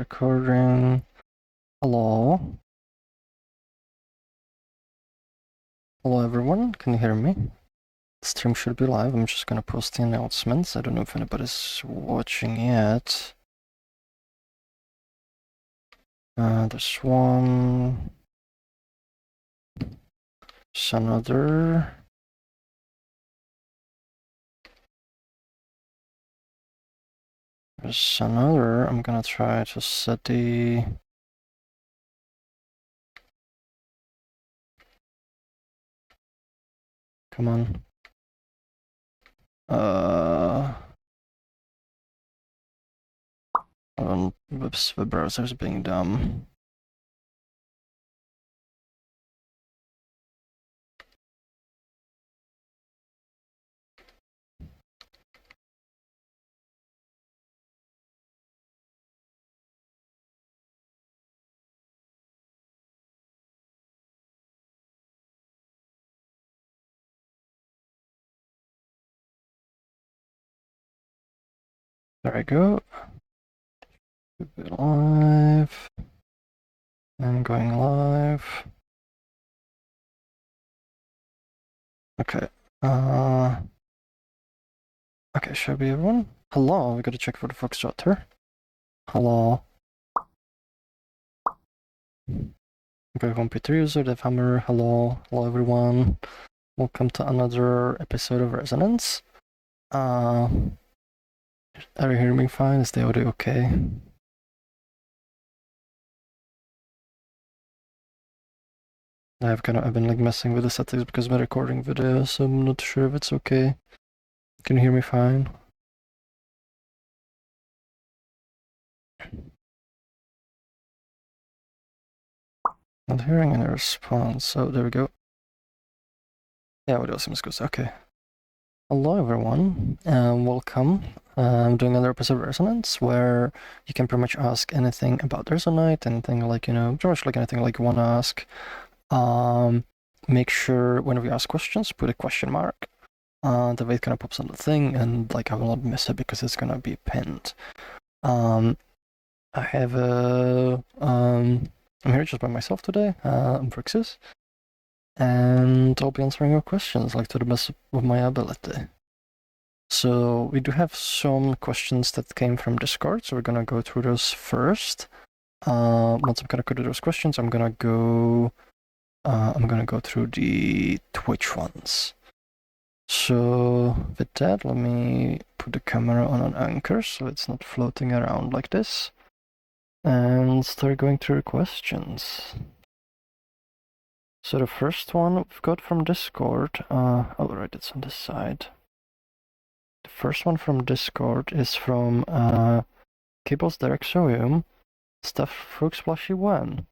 recording. Hello. Hello everyone, can you hear me? The stream should be live. I'm just gonna post the announcements. I don't know if anybody's watching yet. There's one. There's another. There's another. I'm gonna try to set the... Come on. Whoops, the browser's being dumb. There we go. Live. I'm going live. Okay. Okay, should be everyone? Hello, we gotta check for the Foxtrot here. Hello. Okay, computer user, DevHammer, hello. Hello everyone. Welcome to another episode of Resonance. Are you hearing me fine? Is the audio okay? I've been like messing with the settings because I'm recording video, so I'm not sure if it's okay. Can you hear me fine? Not hearing any response, so there we go. Yeah, audio seems good, okay. Hello everyone, welcome. I'm doing another episode of Resonance where you can pretty much ask anything about Resonite, anything like, pretty much like anything like you want to ask. Make sure whenever you ask questions, put a question mark. The way it kind of pops on the thing, and like I will not miss it because it's gonna be pinned. I have I'm here just by myself today. I'm Froox, and I'll be answering your questions like to the best of my ability. So we do have some questions that came from Discord, so we're gonna go through those first. Once I'm gonna go through those questions, I'm gonna go through the Twitch ones. So with that, let me put the camera on an anchor so it's not floating around like this, and start going through questions. So the first one we've got from Discord, oh right, it's on this side. The first one from Discord is from Kibbles Derek Soyum, Stuff Froox Splashy 1.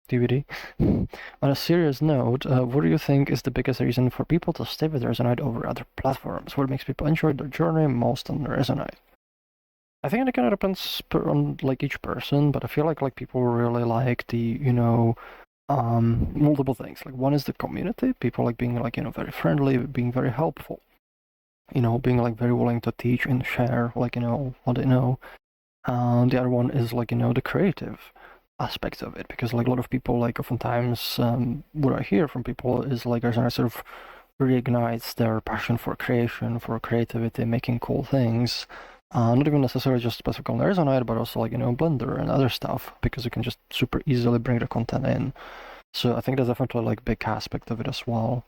DVD. On a serious note, what do you think is the biggest reason for people to stay with Resonite over other platforms? What makes people enjoy their journey most on Resonite? I think it kind of depends on like each person, but I feel like people really like the multiple things. Like one is the community, people like being like very friendly, being very helpful, being like very willing to teach and share like what they know. The other one is like the creative aspects of it, because like a lot of people like oftentimes what I hear from people is like Resonite sort of reignites their passion for creation, for creativity, making cool things. Not even necessarily just specifically on Resonite, but also like Blender and other stuff, because you can just super easily bring the content in. So I think that's definitely like a big aspect of it as well.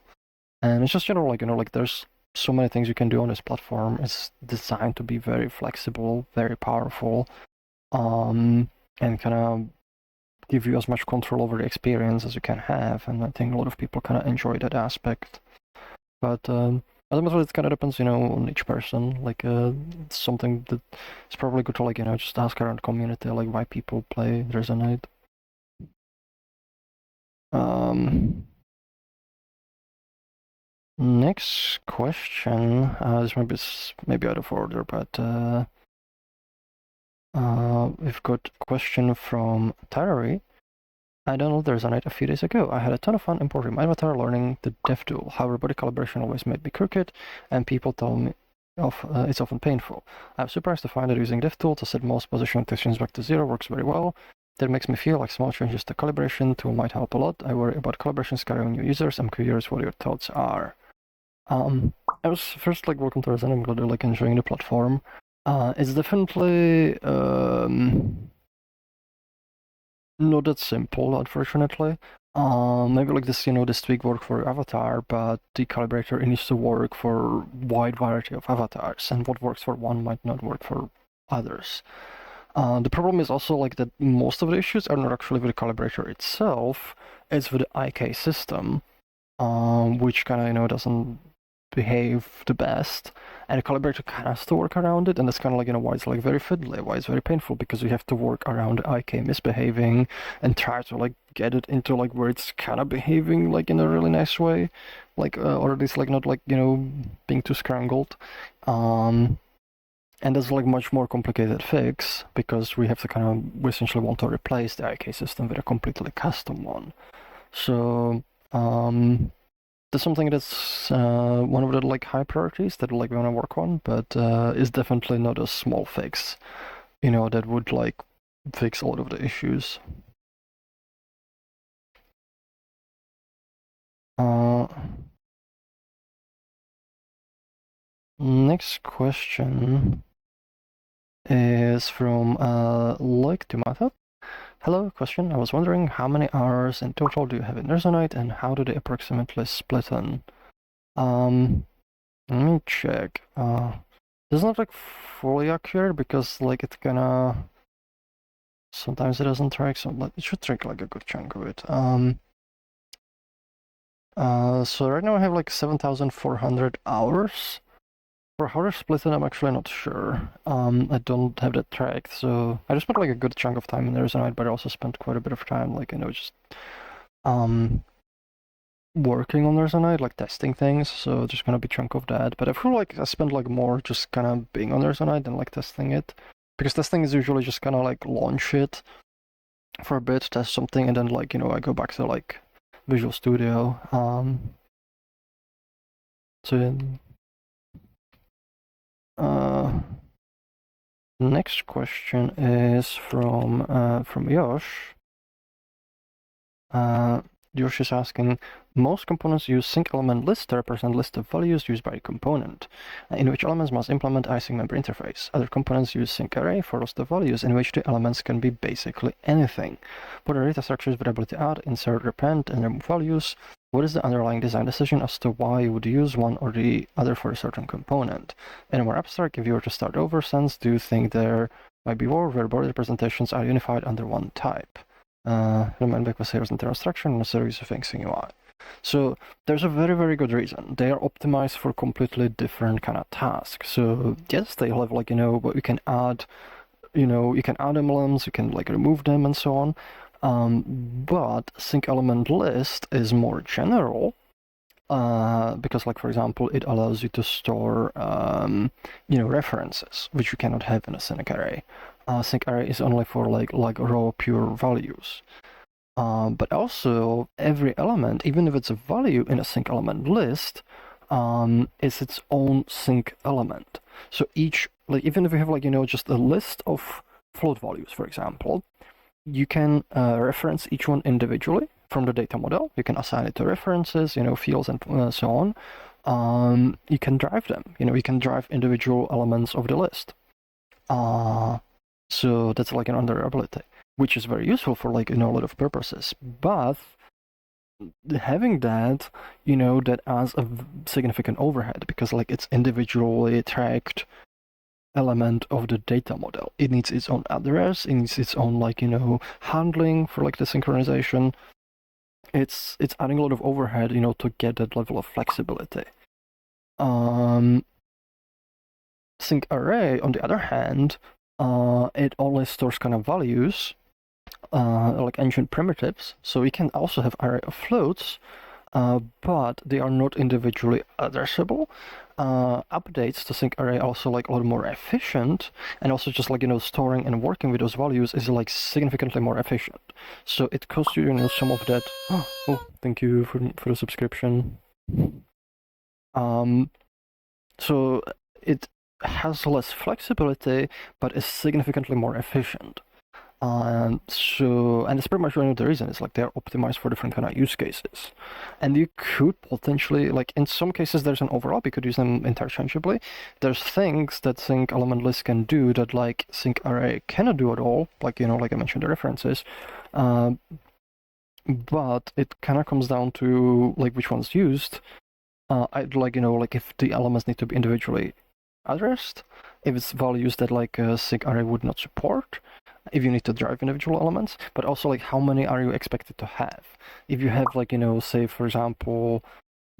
And it's just like there's so many things you can do on this platform. It's designed to be very flexible, very powerful, and kind of give you as much control over the experience as you can have. And I think a lot of people kind of enjoy that aspect. But ultimately, it kind of depends, on each person. Like, it's something that it's probably good to like, just ask around the community, like why people play Resonite. Next question. This might be maybe out of order, but we've got a question from Tarari. I downloaded Resonite a few days ago. I had a ton of fun importing my avatar, learning the dev tool. However, body calibration always made me crooked, and people told me it's often painful. I'm surprised to find that using DevTool to set most position rotations back to 0 works very well. That makes me feel like small changes to calibration tool might help a lot. I worry about calibration scaring new users. I'm curious what your thoughts are. I was first like welcome to Resonite. I'm glad you're like enjoying the platform. It's definitely not that simple, unfortunately. Maybe like this, this tweak work for your avatar, but the calibrator needs to work for wide variety of avatars, and what works for one might not work for others. The problem is also like that most of the issues are not actually with the calibrator itself, it's with the IK system, which kind of, doesn't behave the best, and the calibrator has to work around it, and that's kind of like, why it's like very fiddly, why it's very painful, because you have to work around IK misbehaving and try to like get it into like where it's kind of behaving like in a really nice way, like or at least like not like being too scrambled. And that's like much more complicated fix, because we have to we essentially want to replace the IK system with a completely custom one. So that's something that's one of the like high priorities that like we want to work on, but is definitely not a small fix, that would like fix a lot of the issues. Next question is from Like Tomato. Hello, question. I was wondering how many hours in total do you have in Resonite, and how do they approximately split in? Let me check. This is not like fully accurate, because like it kinda sometimes it doesn't track, so like it should track like a good chunk of it. So right now I have like 7,400 hours. For how they're split in, I'm actually not sure. I don't have that tracked, so I just spent like a good chunk of time in Resonite, but I also spent quite a bit of time like just working on Resonite, like testing things, so there's gonna be a chunk of that. But I feel like I spent like more just kind of being on Resonite than like testing it, because testing is usually just kind of like launch it for a bit, test something, and then like I go back to like Visual Studio. So next question is from Josh. Josh is asking, most components use sync element list to represent list of values used by a component, in which elements must implement async member interface. Other components use sync array for list of values, in which the elements can be basically anything. For the data structures with ability to add, insert, append, and remove values, what is the underlying design decision as to why you would use one or the other for a certain component? In a more abstract, if you were to start over sense, do you think there might be more where board representations are unified under one type? Element because here's internal structure and a series of things in UI. So there's a very, very good reason. They are optimized for completely different kind of tasks. So yes, they have like, but you can add, you can add elements, you can like remove them and so on. But sync element list is more general. Because like, for example, it allows you to store, references, which you cannot have in a sync array. Sync array is only for like raw pure values. But also every element, even if it's a value in a sync element list, is its own sync element. So each, like even if you have like, just a list of float values, for example, you can reference each one individually from the data model. You can assign it to references, fields and so on. You can drive them, you can drive individual elements of the list. So that's like an underability, which is very useful for like a lot of purposes. But having that, that adds a significant overhead, because like it's individually tracked element of the data model. It needs its own address, it needs its own like handling for like the synchronization. It's adding a lot of overhead, to get that level of flexibility. Sync array, on the other hand, it only stores kind of values, like ancient primitives, so we can also have array of floats, but they are not individually addressable. Updates to sync array also like a lot more efficient, and also just like storing and working with those values is like significantly more efficient. So it costs you some of that. Oh, thank you for the subscription. So it has less flexibility, but is significantly more efficient. And it's pretty much one of the reason is like they're optimized for different kind of use cases. And you could potentially, like in some cases there's an overlap, you could use them interchangeably. There's things that sync element list can do that like sync array cannot do at all, like, like I mentioned the references. But it kind of comes down to like which one's used. I'd like, like if the elements need to be individually addressed, if it's values that like a sync array would not support, if you need to drive individual elements, but also like how many are you expected to have? If you have like, say for example,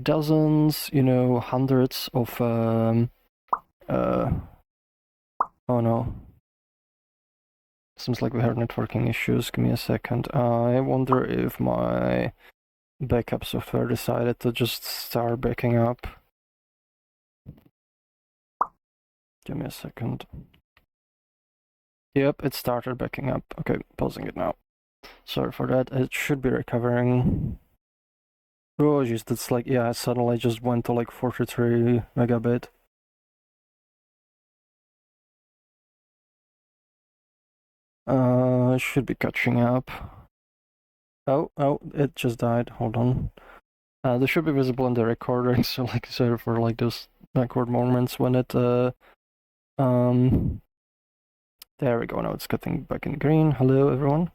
dozens, hundreds of, oh no. Seems like we have networking issues. Give me a second. I wonder if my backup software decided to just start backing up. Give me a second. Yep, it started backing up. Okay, pausing it now. Sorry for that. It should be recovering. Oh jeez, that's like, yeah, it suddenly just went to like 43 megabit. It should be catching up. Oh, it just died. Hold on. This should be visible in the recording, so like, sorry for like those record moments when it, there we go, now it's getting back in green. Hello, everyone.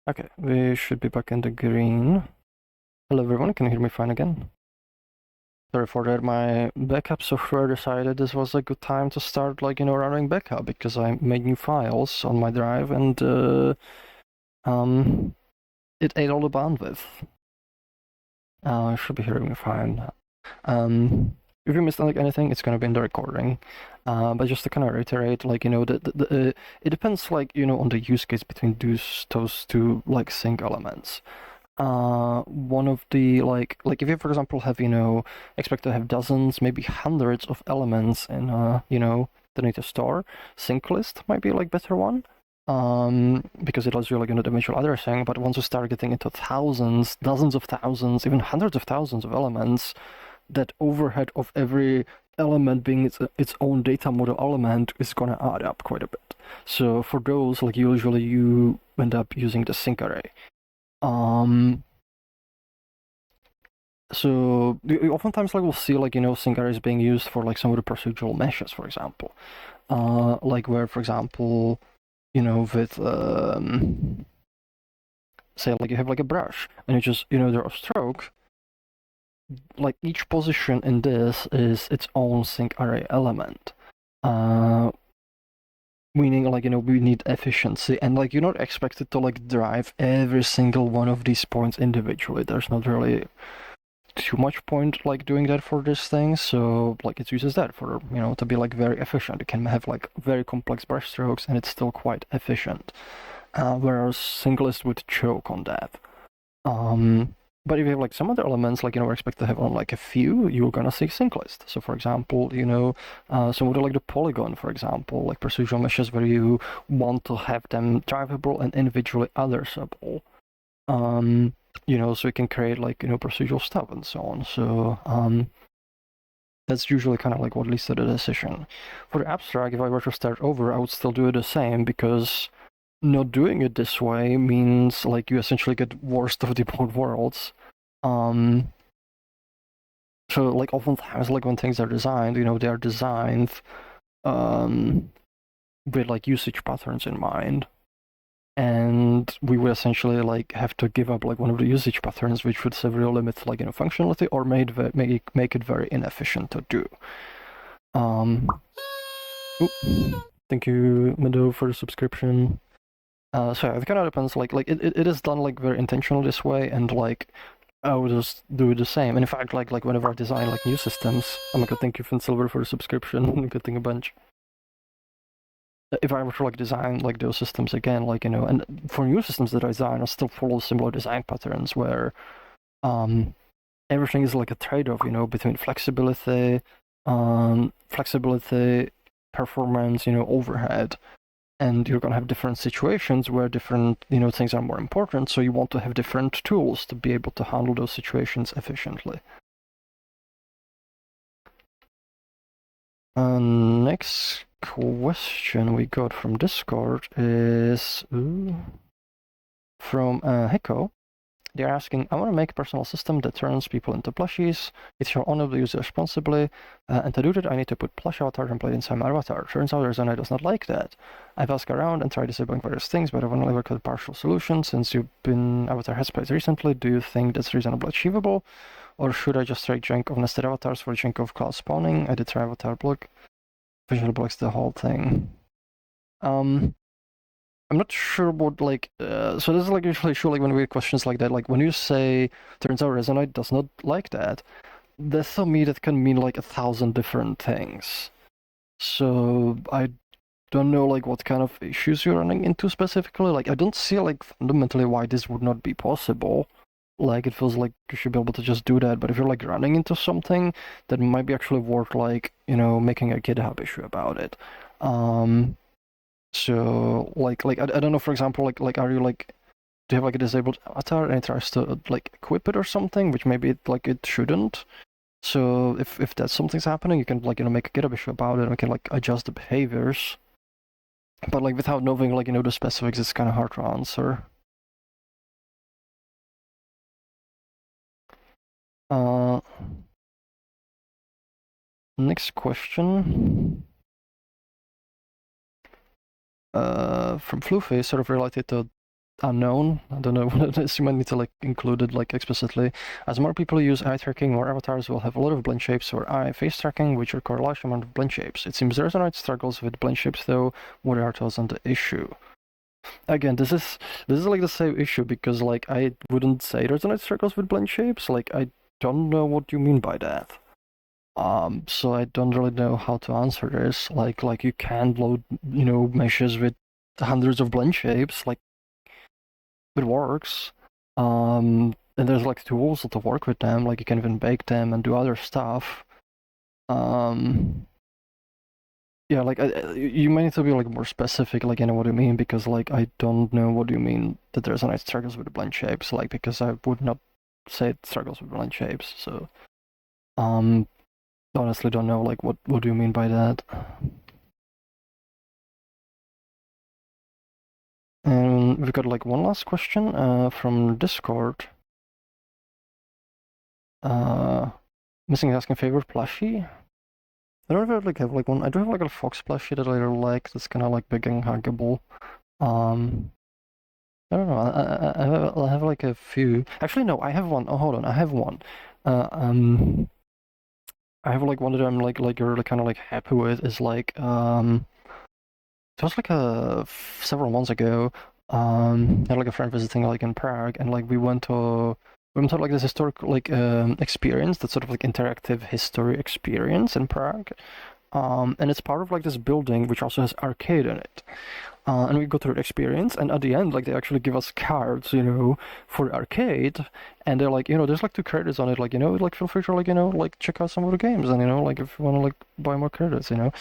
Okay, we should be back in the green. Hello, everyone, can you hear me fine again? Sorry for that, my backup software decided this was a good time to start, like, running backup, because I made new files on my drive, and, it ate all the bandwidth. I should be hearing me fine. If you missed like anything, it's gonna be in the recording. But just to kind of reiterate, like, it depends, like, on the use case between those two, like, sync elements. One of the, like if you, for example, have, expect to have dozens, maybe hundreds of elements in, the need to store, sync list might be, like, better one. Because it allows you, like, dimensional addressing, but once you start getting into thousands, dozens of thousands, even hundreds of thousands of elements, that overhead of every element being its own data model element is gonna add up quite a bit. So for those, like, usually you end up using the sync array. So oftentimes, like, we'll see, like, sync arrays being used for, like, some of the procedural meshes, for example. Like where, for example, with say, like, you have like a brush and you just, draw a stroke, like each position in this is its own sync array element. Meaning, like, we need efficiency, and like you're not expected to like drive every single one of these points individually. There's not really too much point like doing that for this thing, so like it uses that for, to be like very efficient. It can have like very complex brush strokes and it's still quite efficient. Whereas Singlist would choke on that. But if you have like some other elements, like, we're expected to have on like a few, you're gonna see sync list. So for example, some of the, like, the polygon, for example, like procedural meshes where you want to have them drivable and individually addressable. So you can create, like, procedural stuff and so on. So that's usually kind of like what leads to the decision. For the abstract, if I were to start over, I would still do it the same, because not doing it this way means, like, you essentially get worst of the both worlds. So, like, oftentimes, like, when things are designed, they are designed with, like, usage patterns in mind. And we would essentially, like, have to give up, like, one of the usage patterns, which would severely limit, like, functionality, or make it very inefficient to do. Thank you, Meadow, for the subscription. So yeah, it kind of depends. Like it is done, like, very intentional this way, and like I would just do it the same. And in fact, like whenever I design like new systems, oh my god, thank you, Finn Silver, for the subscription. Good thing a bunch. If I were to like design like those systems again, like, and for new systems that I design, I still follow similar design patterns where everything is like a trade-off, between flexibility, performance, overhead. And you're gonna have different situations where different, things are more important, so you want to have different tools to be able to handle those situations efficiently. Next question we got from Discord is from Hiko. They're asking, I want to make a personal system that turns people into plushies. It shall only be used responsibly, and to do that I need to put plush avatar template inside my avatar. Turns out Resonite does not like that. I've asked around and tried disabling various things, but I've only worked with a partial solution. Since you've been avatar headspace recently, do you think that's reasonably achievable? Or should I just try jank of nested avatars for jank of cloud spawning? I did try avatar block. Visual blocks the whole thing. I'm not sure what so this is like usually sure like when we get questions like that, like when you say turns out Resonite does not like that, that's for me that can mean like 1,000 different things. So I don't know like what kind of issues you're running into specifically. Like I don't see like fundamentally why this would not be possible. Like it feels like you should be able to just do that, but if you're like running into something, that might be actually worth like, making a GitHub issue about it. So I don't know, for example, are you like, do you have like a disabled avatar and it tries to like equip it or something, which maybe it shouldn't. So if that something's happening, you can like make a GitHub issue about it and we can like adjust the behaviors. But like without knowing like the specifics, it's kind of hard to answer. Next question. From Floofy, sort of related to unknown. I don't know what it is. You might need to like include it like explicitly. As more people use eye tracking, more avatars will have a lot of blend shapes or eye face tracking, which require a large amount of blend shapes. It seems Resonite struggles with blend shapes, though. What are your thoughts on the issue? Again, this is like the same issue because like I wouldn't say Resonite struggles with blend shapes. Like I don't know what you mean by that. So I don't really know how to answer this. Like you can load, meshes with hundreds of blend shapes. Like it works. And there's like tools to work with them. Like you can even bake them and do other stuff. Yeah, like you might need to be like more specific, like what you mean, because like I don't know what you mean that there's a nice struggles with the blend shapes. Like because I would not say it struggles with blend shapes. So honestly don't know like what do you mean by that. And we've got like one last question from Discord. Missing asking favorite plushie. I don't know if I like have like one. I do have like a Fox plushie that I really like. That's kind of like big and huggable. I don't know. I have like a few. Actually, no. I have one. Oh, hold on. I have one. I have like one that I'm like really kind of like happy with. Is like it was like several months ago. I had like a friend visiting like in Prague, and like we went to like this historic like experience, that sort of like interactive history experience in Prague. And it's part of like this building which also has arcade in it. And we go through the experience, and at the end, like they actually give us cards, for arcade, and they're like, there's like 2 credits on it, like like feel free to like like check out some of the games, and like if you want to like buy more credits, and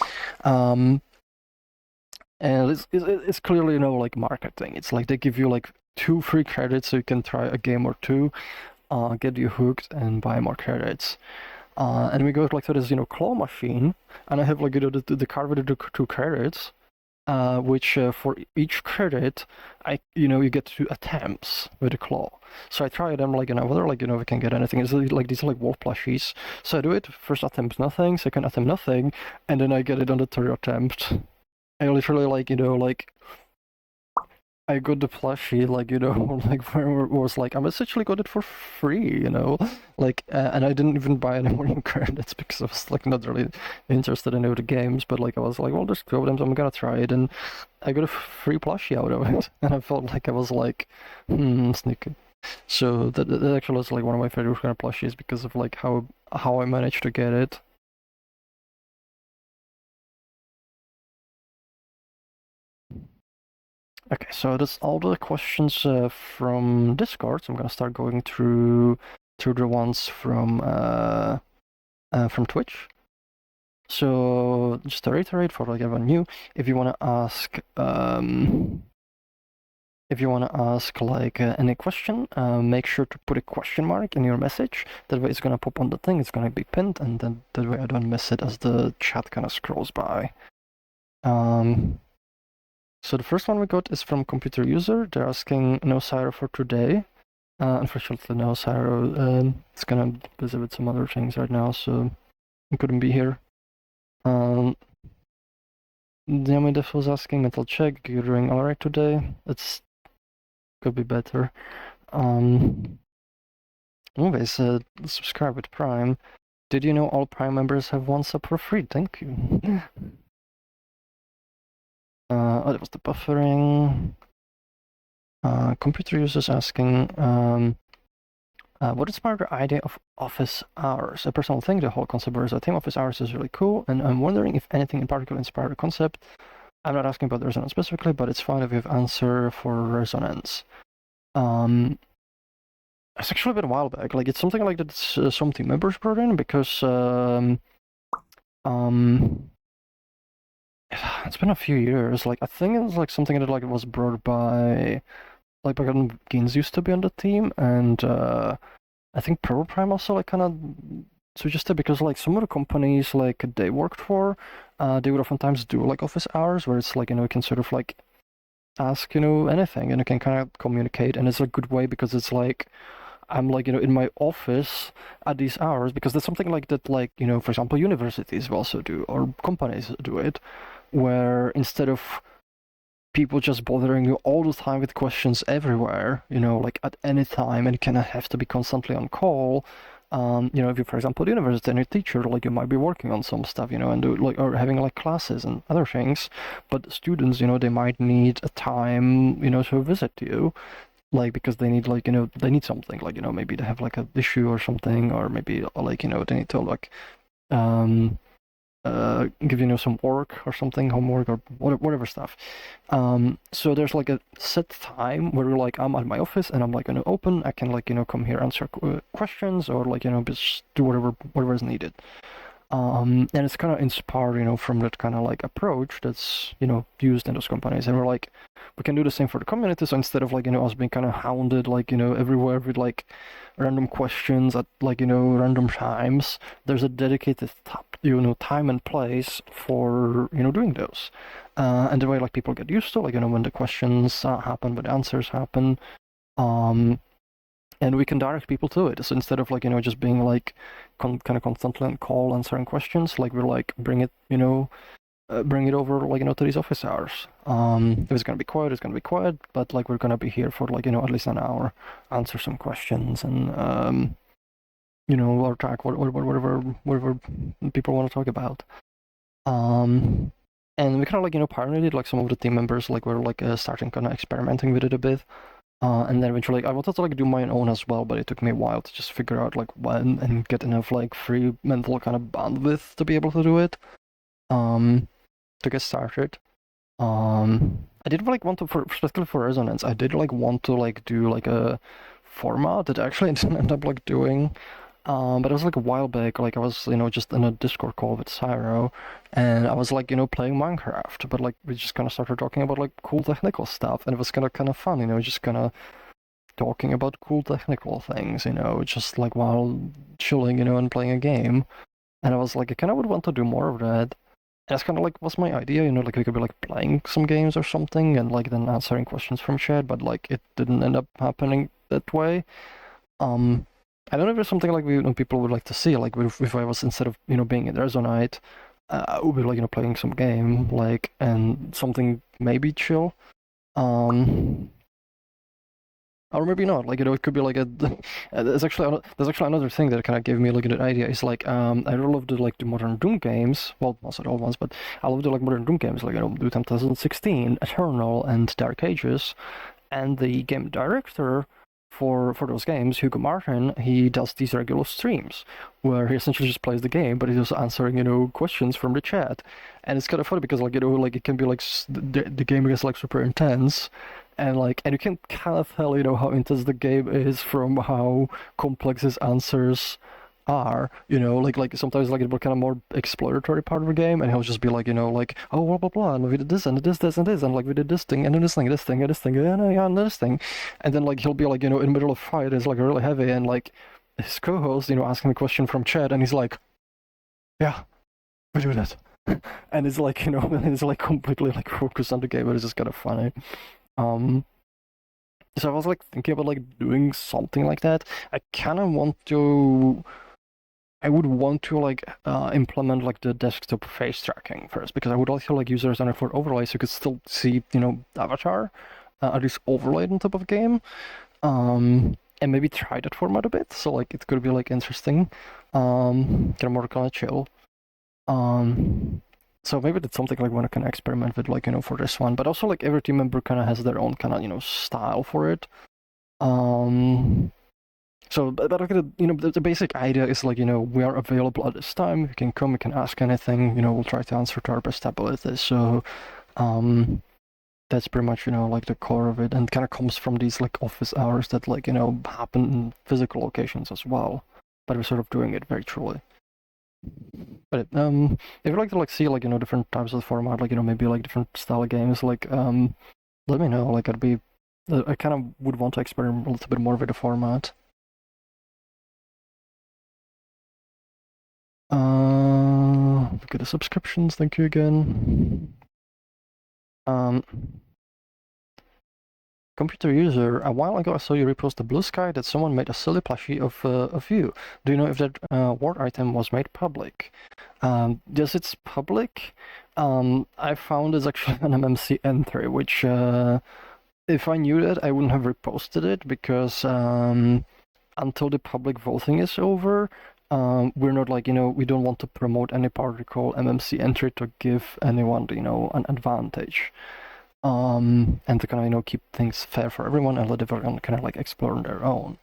it's clearly like marketing. It's like they give you like 2 free credits so you can try a game or two, get you hooked and buy more credits. And we go like to this claw machine, and I have like the card with the 2 credits, which for each credit you get 2 attempts with the claw. So I try them like whether like we can get anything. It's like these like wolf plushies. So I do it, first attempt nothing, second attempt nothing, and then I get it on the 3rd attempt. I literally like I got the plushie, like, like where it was like, I'm essentially got it for free, like, and I didn't even buy any more credits because I was like not really interested in the games, but like I was like, well, there's 2 of them, so I'm gonna try it, and I got a free plushie out of it, and I felt like I was like, sneaky. So that actually was like one of my favorite kind of plushies because of like how I managed to get it. Okay, so that's all the questions from Discord. So I'm gonna start going through the ones from Twitch. So just to reiterate for like everyone new, if you want to ask if you want to ask like any question, make sure to put a question mark in your message. That way it's gonna pop on the thing, it's gonna be pinned, and then that way I don't miss it as the chat kind of scrolls by. So the first one we got is from computer user. They're asking no Syro for today. Unfortunately, no Syro. It's gonna be busy with some other things right now, so he couldn't be here. Diamidef was asking mental check. You're doing alright today. It's could be better. Anyways, subscribe with Prime. Did you know all Prime members have one sub for free? Thank you. Oh, that was the buffering. Computer users asking, what is part of the idea of office hours? A personal thing, the whole concept of a team office hours is really cool, and I'm wondering if anything in particular inspired the concept. I'm not asking about the Resonance specifically, but it's fine if you have answer for Resonance. It's actually been a while back. Like, it's something like that some team members brought in, because it's been a few years. Like, I think it was like something that like it was brought by, like, back when Gaines used to be on the team, and I think Purple Prime also like kind of suggested, because like some of the companies like they worked for, they would oftentimes do like office hours where it's like, you can sort of like ask, anything, and you can kind of communicate, and it's a good way because it's like, I'm like, in my office at these hours, because there's something like that, like, for example, universities also do, or companies do it, where instead of people just bothering you all the time with questions everywhere, like at any time, and you kind of have to be constantly on call. If you, for example, at university and a teacher, like you might be working on some stuff, and do like, or having like classes and other things, but students, they might need a time, to visit you, like, because they need like, they need something, like, maybe they have like an issue or something, or maybe like, they need to like, give some work or something, homework or whatever stuff. So there's like a set time where you're like, I'm at my office and I'm like gonna open. I can like come here answer questions, or like just do whatever is needed. And it's kind of inspired, from that kind of like approach that's used in those companies. And we're like, we can do the same for the community. So instead of like us being kind of hounded like everywhere with like random questions at like random times, there's a dedicated time and place for doing those. And the way like people get used to like when the questions happen, when the answers happen, and we can direct people to it. So instead of like just being like kind of constantly on call answering questions, like we're like bring it over like to these office hours. If it's gonna be quiet, it's gonna be quiet, but like we're gonna be here for like at least an hour, answer some questions, and or talk whatever people want to talk about. And we kind of like pioneered like some of the team members, like we're like starting kind of experimenting with it a bit. And then eventually, like, I wanted to like do my own as well, but it took me a while to just figure out like when and get enough like free mental kind of bandwidth to be able to do it. To get started. I did like want to, specifically for Resonance, I did like want to like do like a format that actually didn't end up like doing. But it was like a while back, like I was, just in a Discord call with Syro, and I was like, playing Minecraft, but like we just kind of started talking about like cool technical stuff, and it was kind of fun, just kind of talking about cool technical things, just like while chilling, and playing a game. And I was like, I kind of would want to do more of that. And that's kind of like was my idea, like we could be like playing some games or something, and like then answering questions from chat, but like it didn't end up happening that way. I don't know if there's something like people would like to see, like if I was, instead of being in Resonite, I would be like playing some game, like, and something maybe chill, or maybe not. Like it could be like a. There's actually another thing that kind of gave me like an idea. Is like I really love the like the modern Doom games. Well, not the old ones, but I love the like modern Doom games, like Doom 2016, Eternal, and Dark Ages, and the game director for those games, Hugo Martin, he does these regular streams where he essentially just plays the game, but he's also answering questions from the chat, and it's kind of funny because like like it can be like the game gets like super intense, and you can kind of tell how intense the game is from how complex his answers are, like sometimes like it will kind of more exploratory part of the game, and he'll just be like, like, oh, blah blah blah, and we did this and this and this, and like we did this thing and then this thing, this thing, and this thing, and this thing, and then like he'll be like, in the middle of a fight, it's like really heavy, and like his co-host, asking a question from chat, and he's like, yeah, we do that, and it's like, it's like completely like focused on the game, but it's just kind of funny. Um, so I was like thinking about like doing something like that. I would want to like implement like the desktop face tracking first, because I would also like use Resonite for overlay, so you could still see, avatar, at least overlaid on top of the game, and maybe try that format a bit. So like it could be like interesting, get more kind of chill. So maybe that's something like when I can experiment with, like, for this one. But also like every team member kind of has their own kind of style for it. So, but the basic idea is like, we are available at this time. You can come, you can ask anything. We'll try to answer to our best abilities. So, that's pretty much, like the core of it, and kind of comes from these like office hours that like, happen in physical locations as well. But we're sort of doing it virtually. But if you'd like to like see like, different types of format, like, maybe like different style of games, like let me know. Like I kind of would want to experiment a little bit more with the format. Look at the subscriptions, thank you again. Computer user, a while ago I saw you repost the blue sky that someone made a silly plushie of you. Do you know if that word item was made public? Yes, it's public. I found it's actually an MMC entry, which if I knew that, I wouldn't have reposted it, because until the public voting is over, we're not like, we don't want to promote any particle MMC entry to give anyone, an advantage. And to kind of, keep things fair for everyone and let everyone kind of like explore on their own.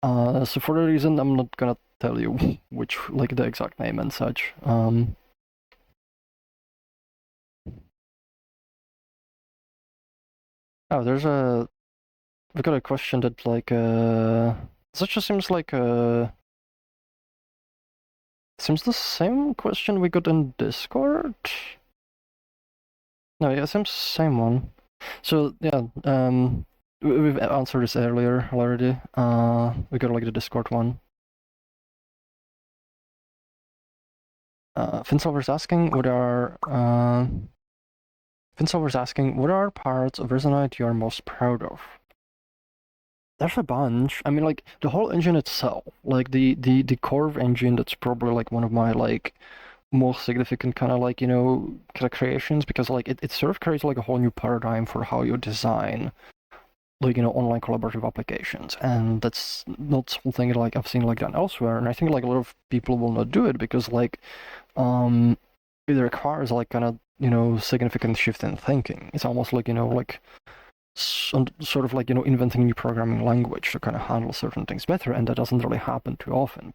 So for the reason, I'm not gonna tell you which, like, the exact name and such. Oh, we got a question that like, this just seems like seems the same question we got in Discord. No, yeah, seems same one. So yeah, we've answered this earlier already. We got like the Discord one. Finsolver's asking what are parts of Resonite you are most proud of? There's a bunch. I mean, like the whole engine itself, like the Curve engine. That's probably like one of my like most significant kind of like kind of creations, because like it sort of creates like a whole new paradigm for how you design like online collaborative applications, and that's not something like I've seen like done elsewhere, and I think like a lot of people will not do it because like it requires like kind of significant shift in thinking. It's almost like like sort of like inventing a new programming language to kind of handle certain things better, and that doesn't really happen too often.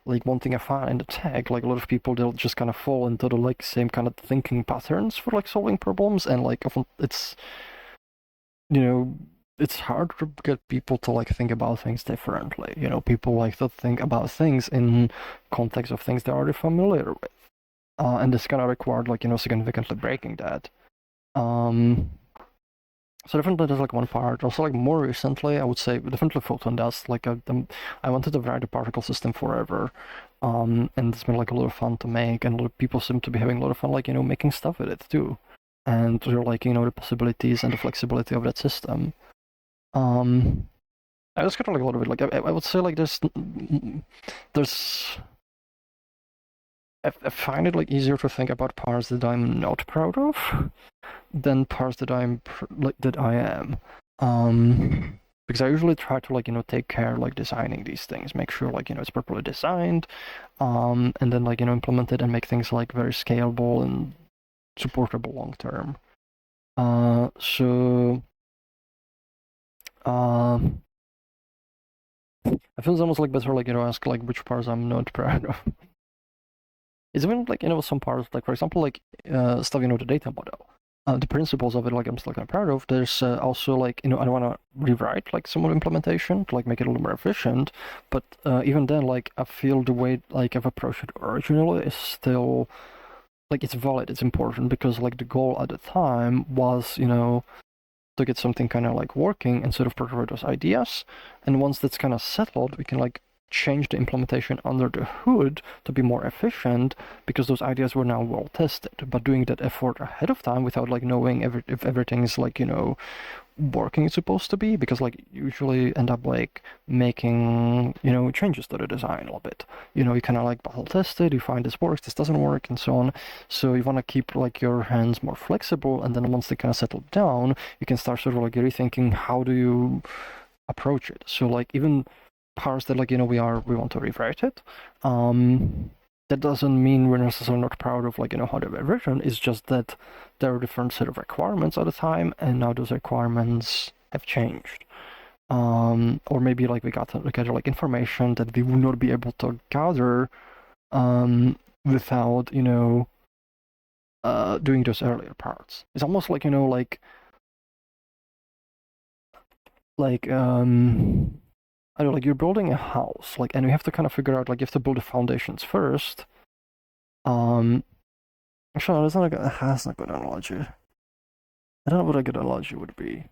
Like one thing I find in the tech, like a lot of people, they'll just kind of fall into the like same kind of thinking patterns for like solving problems, and like often it's it's hard to get people to like think about things differently. People like to think about things in context of things they're already familiar with, and this kind of required like significantly breaking that. So definitely there's like one part. Also like more recently, I would say definitely Photon does. Like I wanted to write the particle system forever, and it's been like a lot of fun to make, and a lot of people seem to be having a lot of fun like making stuff with it too, and they're like the possibilities and the flexibility of that system. I just got like a lot of it. Like I would say like there's I find it like easier to think about parts that I'm not proud of than parts that that I am. Because I usually try to like take care like designing these things, make sure like it's properly designed, and then like implement it and make things like very scalable and supportable long term. So I feel it's almost like better like ask like which parts I'm not proud of. It's even like some parts like for example like stuff the data model. the principles of it, like I'm still kind of proud of. There's also like, I don't want to rewrite like some of the implementation to like make it a little more efficient, but even then, like I feel the way like I've approached it originally is still like it's valid, it's important because like the goal at the time was, to get something kind of like working instead of provide those ideas, and once that's kind of settled, we can like change the implementation under the hood to be more efficient because those ideas were now well tested. But doing that effort ahead of time without like knowing if everything is like working it's supposed to be, because like usually end up like making changes to the design a little bit. You kind of like battle test it, you find this works, this doesn't work, and so on. So you want to keep like your hands more flexible, and then once they kind of settle down, you can start sort of like rethinking how do you approach it. So like even parts that like we want to rewrite it, that doesn't mean we're necessarily not proud of like how they were written. It's just that there are different set of requirements at the time, and now those requirements have changed. Or maybe like we got like information that we would not be able to gather without doing those earlier parts. It's almost like like I don't know, like you're building a house, like, and you have to kind of figure out, like, you have to build the foundations first. Actually, that's not that's not a good analogy. I don't know what a good analogy would be.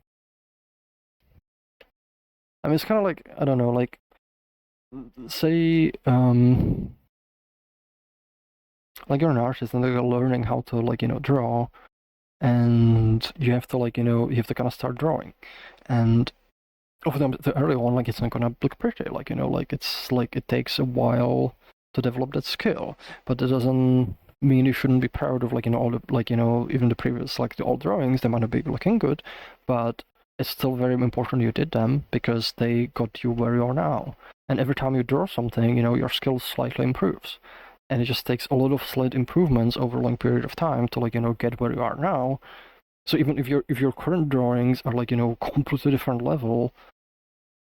I mean, it's kind of like, I don't know, like, say, like you're an artist and you're learning how to, like, draw, and you have to, like, you have to kind of start drawing. And over the early on, like, it's not gonna look pretty, like, like, it's like it takes a while to develop that skill, but that doesn't mean you shouldn't be proud of, like, all the, like, even the previous, like, the old drawings. They might not be looking good, but it's still very important you did them because they got you where you are now. And every time you draw something, your skill slightly improves. And it just takes a lot of slight improvements over a long period of time to, like, get where you are now. So even if your current drawings are, like, completely different level,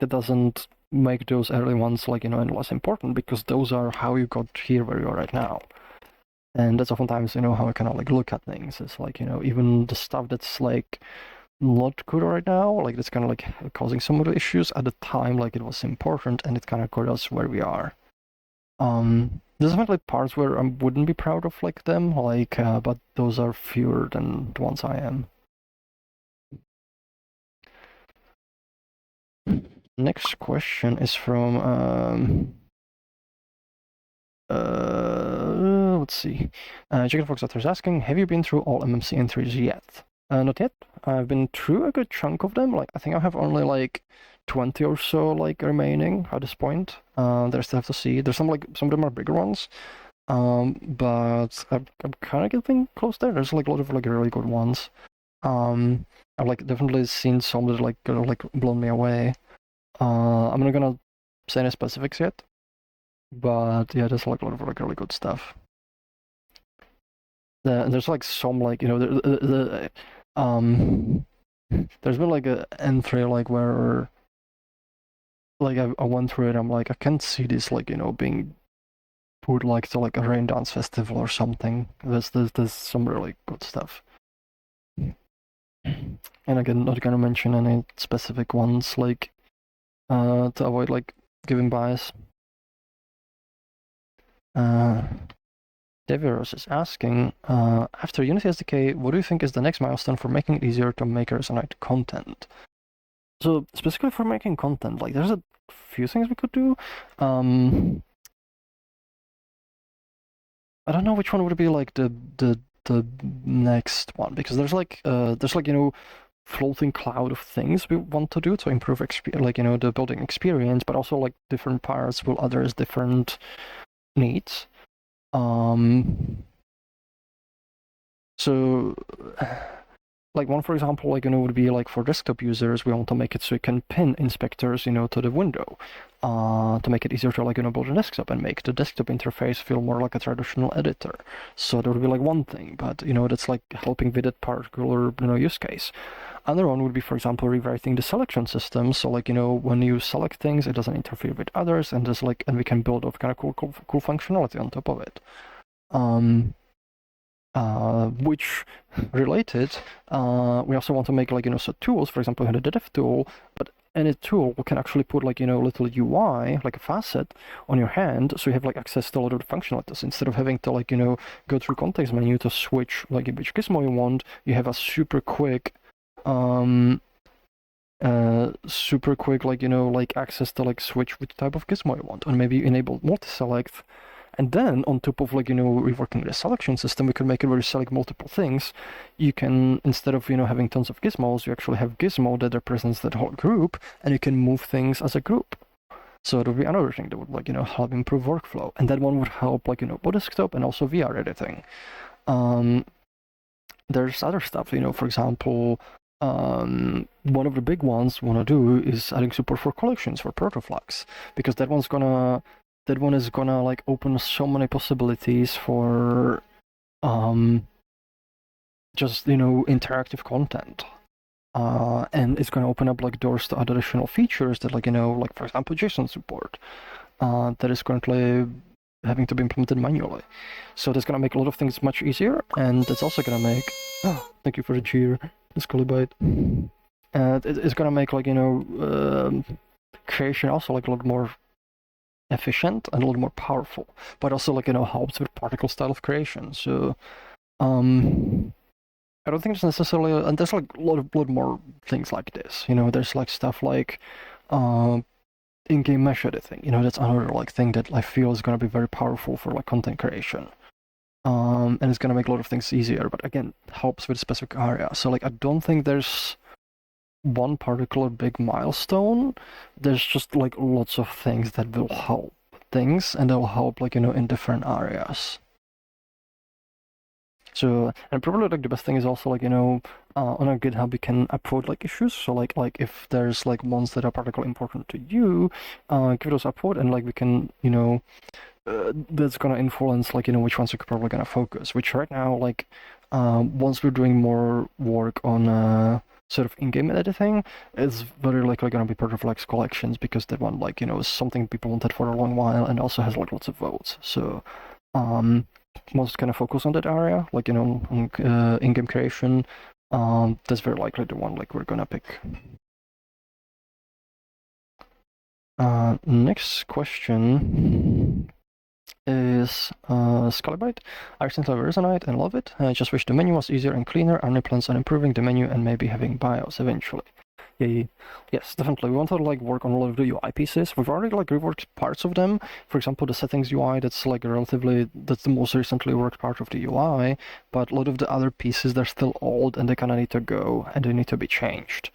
that doesn't make those early ones, like, any less important, because those are how you got here where you are right now. And that's oftentimes, how I kind of like look at things. It's like, even the stuff that's like not good right now, like that's kind of like causing some of the issues at the time, like it was important, and it kind of got us where we are. There's definitely parts where I wouldn't be proud of like them, like, but those are fewer than the ones I am. Next question is from let's see. Chicken Fox Author is asking, have you been through all MMC entries yet? Not yet. I've been through a good chunk of them. Like, I think I have only like 20 or so like remaining at this point. There's still have to see. There's some of them are bigger ones. But I'm kind of getting close there. There's like a lot of like really good ones. I've like definitely seen some that like blown me away. I'm not gonna say any specifics yet, but yeah, there's like a lot of like really good stuff. There's like some like there's been like a entry like where like I went through it. I'm like, I can't see this like being put like to like a rain dance festival or something. There's some really good stuff. And again, not gonna mention any specific ones like to avoid like giving bias. Deviros is asking, after Unity SDK, what do you think is the next milestone for making it easier to make Resonite content? So specifically for making content, like there's a few things we could do. I don't know which one would be like the next one, because there's like floating cloud of things we want to do to improve like the building experience, but also like different parts will address different needs. So like one, for example, like would be like for desktop users, we want to make it so you can pin inspectors to the window, to make it easier to like build a desktop and make the desktop interface feel more like a traditional editor. So that would be like one thing, but that's like helping with that particular use case. Another one would be, for example, rewriting the selection system, so like when you select things, it doesn't interfere with others, and there's like, and we can build up kind of cool functionality on top of it. which related, we also want to make like, set tools, for example, in the div tool, but any tool can actually put like, little UI, like a facet on your hand, so you have like access to a lot of the functionalities. Instead of having to like, go through context menu to switch like which gizmo you want, you have a super quick, like access to like switch which type of gizmo you want, and maybe enable multi-select. And then on top of like, reworking the selection system, we can make it where you select multiple things. You can, instead of, having tons of gizmos, you actually have gizmo that represents that whole group, and you can move things as a group. So it would be another thing that would like, help improve workflow. And that one would help like, both desktop and also VR editing. There's other stuff, for example, one of the big ones we want to do is adding support for collections for protoflags, because that one is gonna like open so many possibilities for just interactive content, and it's gonna open up like doors to other additional features that like like for example JSON support that is currently having to be implemented manually. So that's gonna make a lot of things much easier, and it's also gonna make thank you for the cheer, Scullybyte. It's gonna make like creation also like a lot more efficient and a little more powerful, but also like helps with particle style of creation. So I don't think it's necessarily, and there's like a lot more things like this. There's like stuff like in-game mesh editing. That's another like thing that I feel is gonna be very powerful for like content creation. And it's gonna make a lot of things easier, but again, helps with specific area. So like I don't think there's one particular big milestone. There's just like lots of things that will help things, and they'll help like in different areas. So, and probably like the best thing is also like on our GitHub we can upvote like issues. So like if there's like ones that are particularly important to you, give those upvote, and like we can that's gonna influence like which ones you're probably gonna focus. Which right now like once we're doing more work on sort of in-game editing, it's very likely gonna be protoflags collections, because that one like is something people wanted for a long while and also has like lots of votes. So most kind of focus on that area, like on in-game creation. That's very likely the one like we're gonna pick. Next question is Scullybyte. I recently have Resonite and love it. I just wish the menu was easier and cleaner. Any plans on improving the menu and maybe having BIOS eventually? Yeah, yes, definitely. We want to like work on a lot of the UI pieces. We've already like reworked parts of them. For example, the settings UI, that's like that's the most recently worked part of the UI. But a lot of the other pieces, they're still old and they kind of need to go and they need to be changed.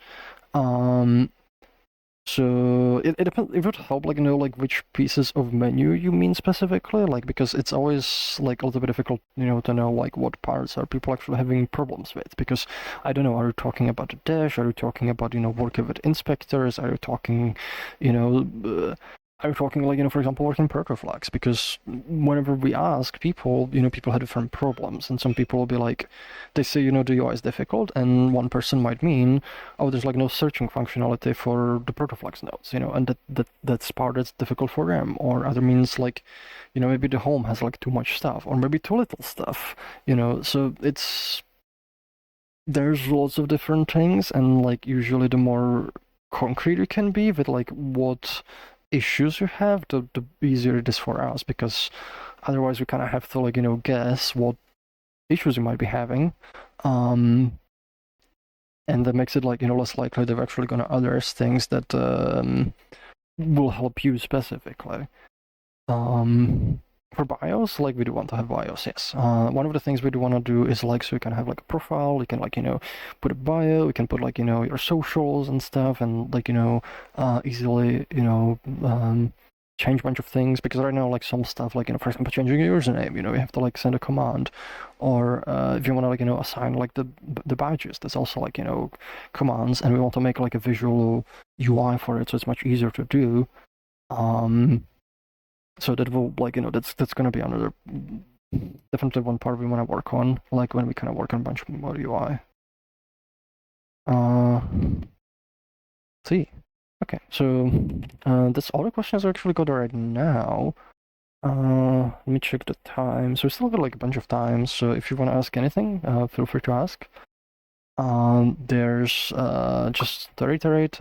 So it depends. It would help, like like which pieces of menu you mean specifically, like because it's always like a little bit difficult, to know like what parts are people actually having problems with. Because I don't know, are you talking about the dash? Are you talking about working with inspectors? Are you talking, are you talking like for example, working protoflags? Because whenever we ask people, people have different problems, and some people will be like, they say the UI is difficult, and one person might mean, oh, there's like no searching functionality for the protoflags nodes, and that's part that's difficult for them. Or other means like, maybe the home has like too much stuff, or maybe too little stuff, so there's lots of different things, and like usually the more concrete you can be with like what issues you have, the easier it is for us, because otherwise we kind of have to like guess what issues you might be having, and that makes it like less likely they're actually going to address things that will help you specifically. For BIOS, like we do want to have BIOS, yes. One of the things we do want to do is like, so you can have like a profile, you can like put a bio, you can put like your socials and stuff, and like easily change a bunch of things. Because right now like some stuff like for example changing your username, you have to like send a command, or if you want to like assign like the badges, that's also like commands, and we want to make like a visual UI for it, so it's much easier to do. So that will like that's gonna be another definitely one part we want to work on, like when we kind of work on a bunch more UI. See, okay, so that's all the questions I actually got right now. Let me check the time. So we still got like a bunch of time. So if you want to ask anything, feel free to ask. There's just to reiterate,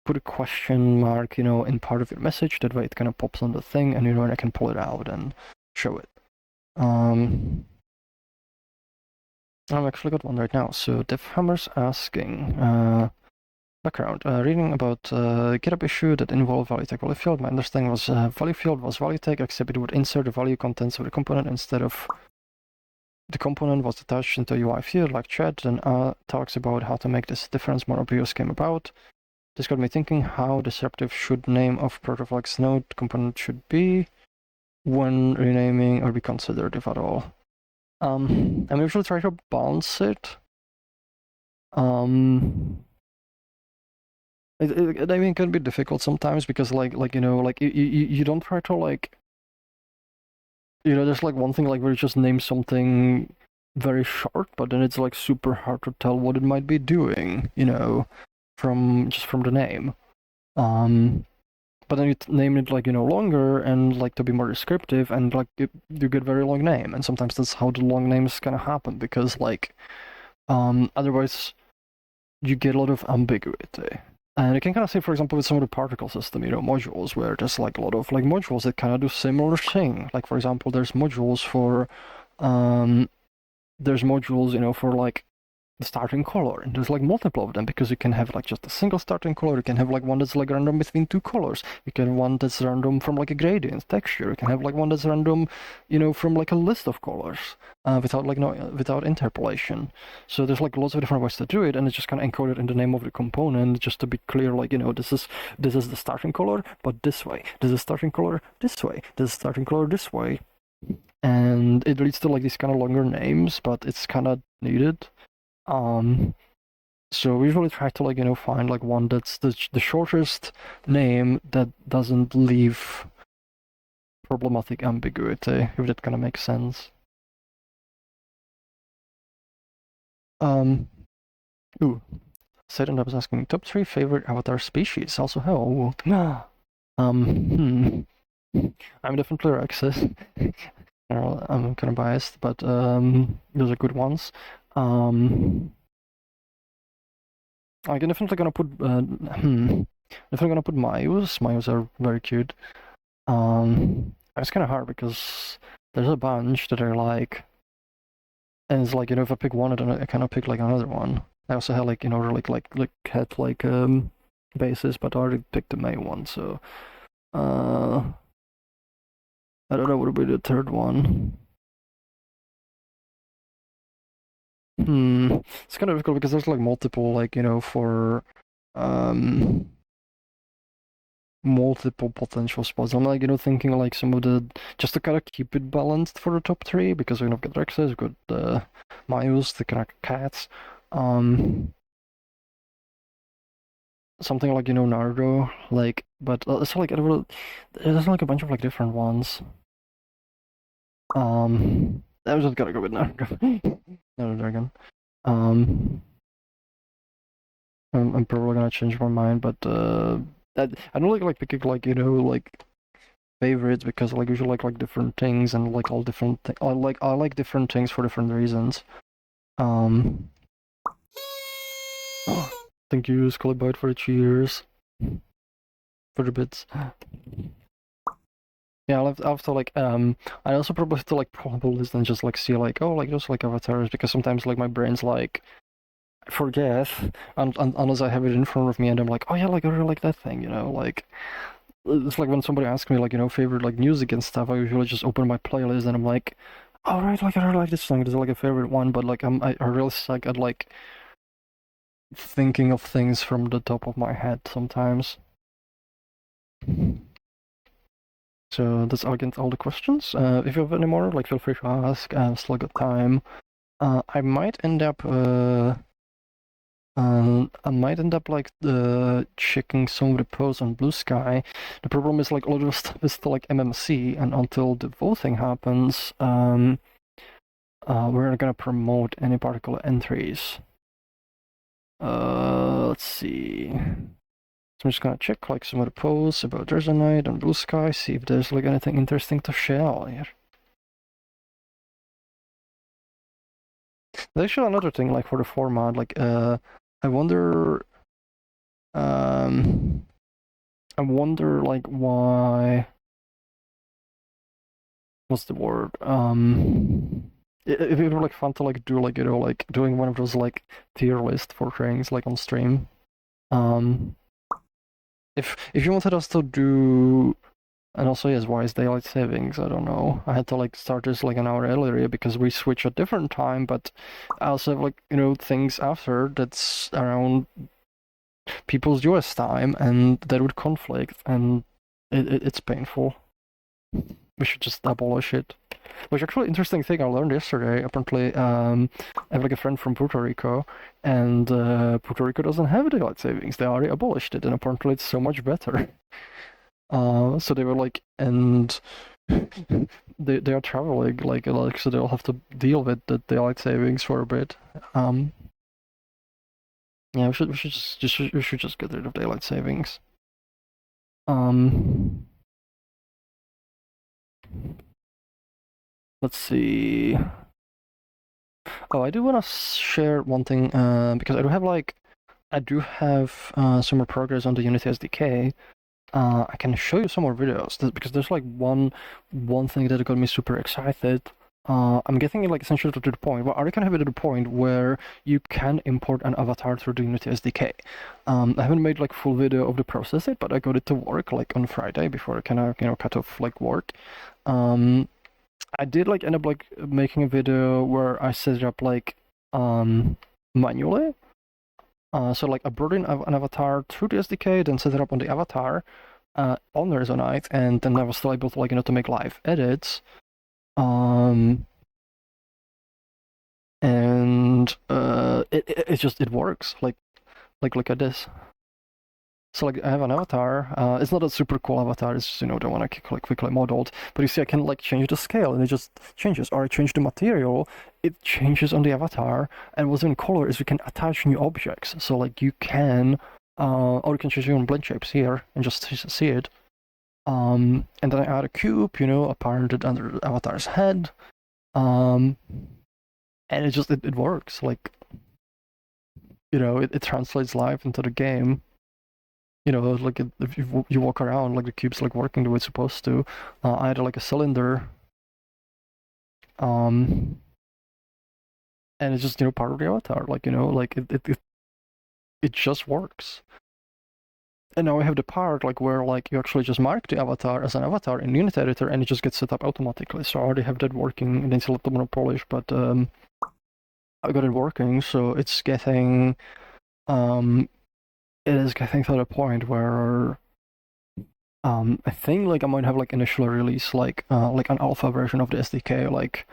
put a question mark, in part of your message. That way it kind of pops on the thing, and I can pull it out and show it. I've actually got one right now. So Devhammer's asking, background, reading about GitHub issue that involved value tag value field. My understanding was value field was value tag, except it would insert the value contents of the component instead of the component was attached into a UI field like chat, and talks about how to make this difference more obvious came about. This got me thinking how disruptive should name of protoflex node component should be when renaming or be considered, if at all. I usually try to balance it. I mean, it can be difficult sometimes because, you don't try to there's like one thing like where you just name something very short, but then it's like super hard to tell what it might be doing, from the name. But then you name it longer and like to be more descriptive, and like you get very long name, and sometimes that's how the long names kind of happen because otherwise you get a lot of ambiguity. And you can kind of see, for example, with some of the particle system, modules where there's like a lot of modules that kind of do similar thing. Like for example, there's modules for for like the starting color, and there's like multiple of them because you can have like just a single starting color. You can have like one that's like random between two colors. You can have one that's random from like a gradient texture. You can have like one that's random, from like a list of colors, without interpolation. So there's like lots of different ways to do it, and it's just kind of encoded in the name of the component just to be clear. This is the starting color, but this way. This is starting color this way. This is starting color this way. And it leads to like these kind of longer names, but it's kind of needed. So we usually try to find like one that's the shortest name that doesn't leave problematic ambiguity, if that kind of makes sense. Ooh, Satan was asking top 3 favorite avatar species. Also, how? I'm definitely Rexus. I'm kind of biased, but those are good ones. I'm definitely gonna put definitely gonna put Mayus. Mayus are very cute. It's kind of hard because there's a bunch that are like, and it's like if I pick one, then I kind of pick like another one. I also had like cat bases, but I already picked the May one, so I don't know what would be the third one. It's kind of difficult because there's like multiple for multiple potential spots. I'm like thinking like some of the just to kind of keep it balanced for the top 3 because we've got Rexes, we've got Mayus, the kind of cats. Something like Naruto, but it's like there's like a bunch of like different ones. I was just gonna go with Naruto. Naruto Dragon. I'm probably gonna change my mind, but I don't like picking favorites because usually like different things and like all different I like different things for different reasons. Oh, thank you, Scullybyte, for the cheers, for the bits. Yeah, I'll have to I also probably have to probable list and just see those avatars because sometimes my brain's forget unless I have it in front of me and I'm like, oh yeah, I really like that thing, it's like when somebody asks me favorite music and stuff, I usually just open my playlist and I'm like, all right, I really like this song. It's a favorite one, but I really suck at thinking of things from the top of my head sometimes. So that's against all the questions. If you have any more, feel free to ask. Still got time. I might end up checking some of the posts on Blue Sky. The problem is a lot of stuff is still MMC, and until the voting happens, we're not gonna promote any particular entries. Let's see. So I'm just gonna check like some of the posts about Resonite and Blue Sky, see if there's like anything interesting to share here. There's actually another thing like for the format, like I wonder like why, what's the word? If it were like fun to like do like, you know, like doing one of those like tier list for things like on stream. If you wanted us to do, and also yes, why is daylight savings? I don't know. I had to like start this like an hour earlier because we switch at different time, but I also have like, you know, things after that's around people's US time, and that would conflict, and it's painful. We should just abolish it. Which actually interesting thing I learned yesterday. Apparently, I have like a friend from Puerto Rico, and Puerto Rico doesn't have daylight savings. They already abolished it, and apparently it's so much better. So they were like, and they are traveling like so they'll have to deal with the daylight savings for a bit. Yeah, we should just get rid of daylight savings. Let's see. Oh, I do want to share one thing because I do have some more progress on the Unity SDK. I can show you some more videos because there's like one thing that got me super excited. I'm getting it like essentially to the point. Well, I already kind of have it to the point where you can import an avatar through the Unity SDK. I haven't made like full video of the process yet, but I got it to work like on Friday before I kind of, you know, cut off like work. I did like end up like making a video where I set it up like manually. So like I brought in an avatar through the SDK, then set it up on the avatar on Resonite, and then I was still able to like, you know, to make live edits. And it works. Like look at this. So like I have an avatar. It's not a super cool avatar. It's just, you know, the one I quickly modeled. But you see, I can like change the scale, and it just changes. Or I change the material, it changes on the avatar. And what's in color is we can attach new objects. So like you can, or you can change your own blend shapes here and just see it. And then I add a cube, you know, apparent under the avatar's head. And it works. Like, you know, it translates live into the game. You know, like if you walk around, like the cube's like working the way it's supposed to. I added like a cylinder, and it's just, you know, part of the avatar. Like, you know, like it just works. And now we have the part like where like you actually just mark the avatar as an avatar in Unity Editor, and it just gets set up automatically. So I already have that working. It needs a little more polish, but I got it working. So it's getting it is getting to the point where I think like I might have like initially release like an alpha version of the SDK like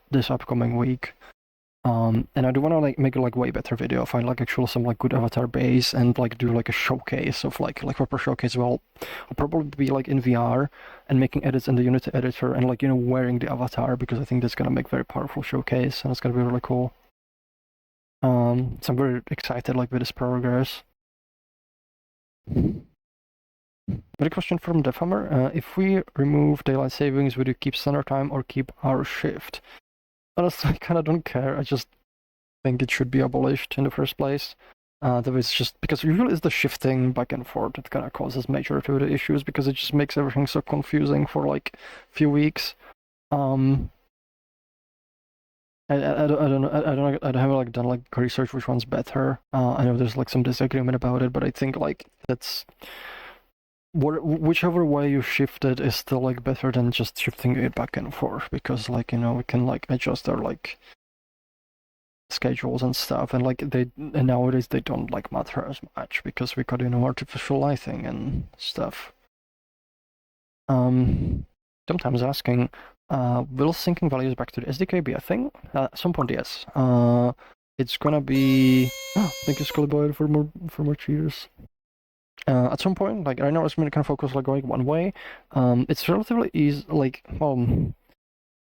this upcoming week. And I do want to like make a like way better video, find like actually some like good avatar base, and like do like a showcase of like proper showcase. Well, I'll probably be like in VR and making edits in the Unity editor, and like, you know, wearing the avatar, because I think that's gonna make very powerful showcase, and it's gonna be really cool. So I'm very excited like with this progress. But a question from Defhammer, if we remove daylight savings, would you keep standard time or keep our shift? Honestly, I kind of don't care. I just think it should be abolished in the first place. That was just because usually it's the shifting back and forth that kind of causes majority of the issues, because it just makes everything so confusing for like a few weeks. I don't know. I haven't like done like research which one's better. I know there's like some disagreement about it, but I think like that's whichever way you shift it is still like better than just shifting it back and forth, because like, you know, we can like adjust our like schedules and stuff, and like and nowadays they don't like matter as much because we got, you know, artificial lighting and stuff. Sometimes asking, will syncing values back to the SDK be a thing? At some point, yes. It's gonna be. Oh, thank you, Scullyboy, for more cheers. At some point, like right now, it's gonna kind of focus like going one way. It's relatively easy. Like,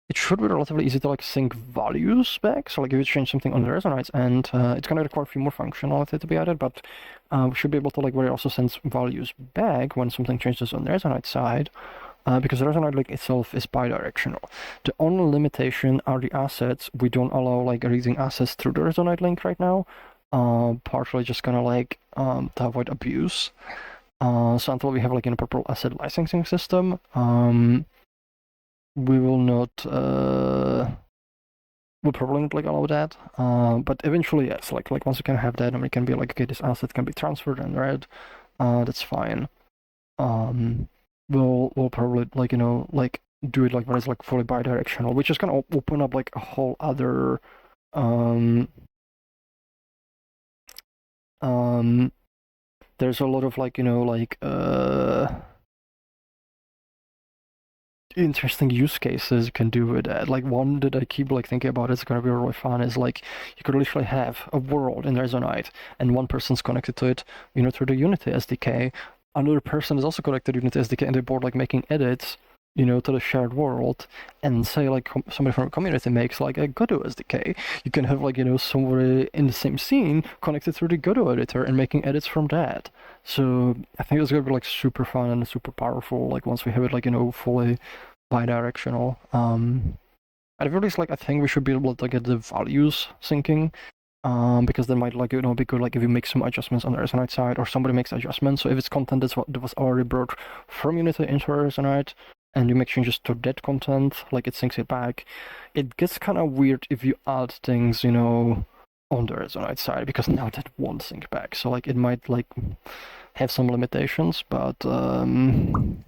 it should be relatively easy to like sync values back. So like if you change something on the Resonite, and it's gonna require a few more functionality to be added, but we should be able to like very also send values back when something changes on the Resonite side. Because the Resonite link itself is bidirectional. The only limitation are the assets. We don't allow like reading assets through the Resonite link right now. Partially just kind of like to avoid abuse. So until we have like a proper asset licensing system, we will not. We'll probably not like allow that. But eventually, yes. Like once we can have that, and we can be like, okay, this asset can be transferred and read. That's fine. We'll probably like like do it like when it's like fully bidirectional, which is gonna open up like a whole other there's a lot of like interesting use cases you can do with that. Like one that I keep like thinking about, it's gonna be really fun, is like you could literally have a world in Resonite and one person's connected to it, through the Unity SDK. Another person is also connected to Unity SDK and they're both like making edits, to the shared world, and say like somebody from a community makes like a Godot SDK. You can have like somebody in the same scene connected through the Godot editor and making edits from that. So I think it's gonna be like super fun and super powerful. Like once we have it like fully bidirectional. At the very least, like I think we should be able to get the values syncing. Because they might like be good like if you make some adjustments on the Resonite side or somebody makes adjustments. So if it's content that was already brought from Unity into Resonite and you make changes to that content, like it syncs it back. It gets kind of weird if you add things, on the Resonite side, because now that won't sync back. So like it might like have some limitations, but